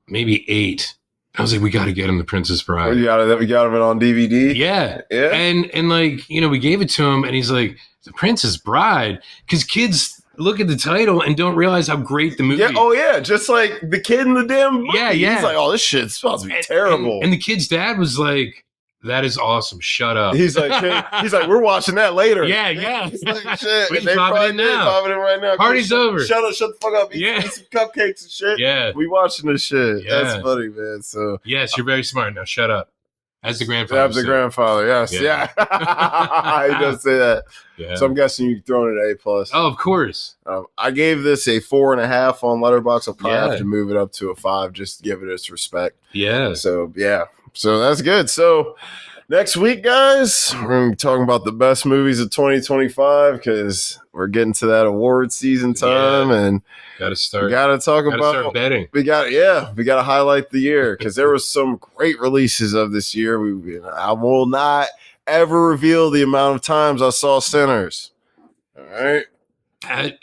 maybe 8. I was like, we got to get him The Princess Bride. We got him on DVD. Yeah. And like, we gave it to him and he's like, The Princess Bride? Because kids look at the title and don't realize how great the movie is. Oh, yeah. Just like the kid in the damn movie. Yeah. He's like, oh, this shit's supposed to be terrible. And the kid's dad was like, that is awesome. Shut up. He's like, we're watching that later. Yeah. He's like, shit. We can pop it in now. Popping in right now. Party's over. Shut the fuck up. Eat some cupcakes and shit. Yeah. We watching this shit. Yeah. That's funny, man. So yes, you're very smart. Now shut up. As the grandfather. As the grandfather, yes. Yeah. He does say that. Yeah. So I'm guessing you're throwing it A+. Oh, of course. I gave this a 4.5 on Letterboxd. I'll probably have to move it up to a 5 just to give it its respect. Yeah. So that's good. So next week, guys, we're going to be talking about the best movies of 2025 because we're getting to that award season time and got to start betting. We got to highlight the year because there was some great releases of this year. I will not ever reveal the amount of times I saw Sinners. All right.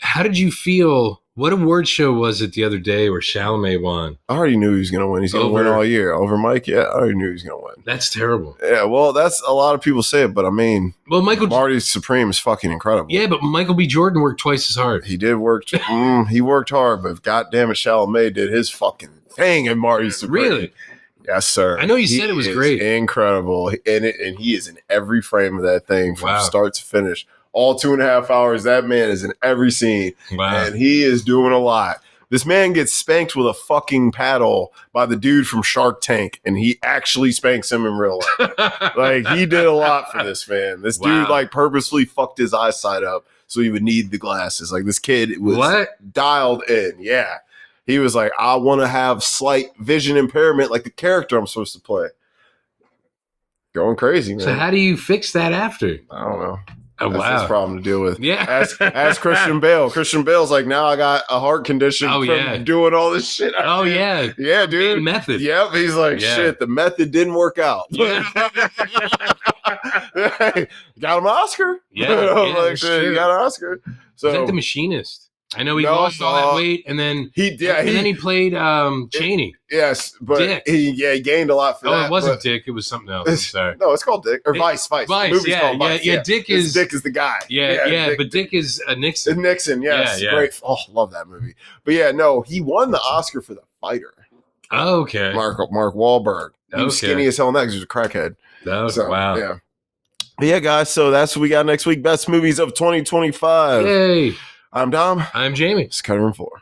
How did you feel? What award show was it the other day where Chalamet won? I already knew he was going to win. He's going to win all year. Over Mike? Yeah, I already knew he was going to win. That's terrible. Yeah, well, that's a lot of people say it, but I mean, Marty Supreme is fucking incredible. Yeah, but Michael B. Jordan worked twice as hard. He did work. He worked hard, but goddamn it, Chalamet did his fucking thing in Marty Supreme. Really? Yes, sir. I know you said it was great. Incredible. And he is in every frame of that thing from start to finish. All 2.5 hours, that man is in every scene. Wow. And he is doing a lot. This man gets spanked with a fucking paddle by the dude from Shark Tank, and he actually spanks him in real life. Like, he did a lot for this man. This dude like purposely fucked his eyesight up so he would need the glasses. Like, this kid was dialed in. Yeah. He was like, I want to have slight vision impairment like the character I'm supposed to play. Going crazy, man. So how do you fix that after? I don't know. Oh, That's his problem to deal with. Yeah. Ask Christian Bale. Christian Bale's like, now I got a heart condition from doing all this shit. Yeah, dude. Method. Yep. He's like, shit, the method didn't work out. Yeah. Got him an Oscar. Yeah. You got an Oscar. So, is that The Machinist? I know he lost all that weight, and then he played Cheney. Yes, but Dick. He gained a lot for that. Oh, it wasn't Dick. It was something else. I'm sorry. No, it's called Dick. Or Vice. Vice, Called Vice. Yeah. Dick is the guy. Yeah, but Dick is a Nixon. Nixon, yes. Yeah. Great. Oh, love that movie. But yeah, no, he won the Oscar for The Fighter. Oh, okay. Mark Wahlberg. He was skinny as hell in that because he was a crackhead. Wow. Yeah. But yeah, guys, so that's what we got next week. Best movies of 2025. Yay. I'm Dom. I'm Jamie. It's Cutting Room 4.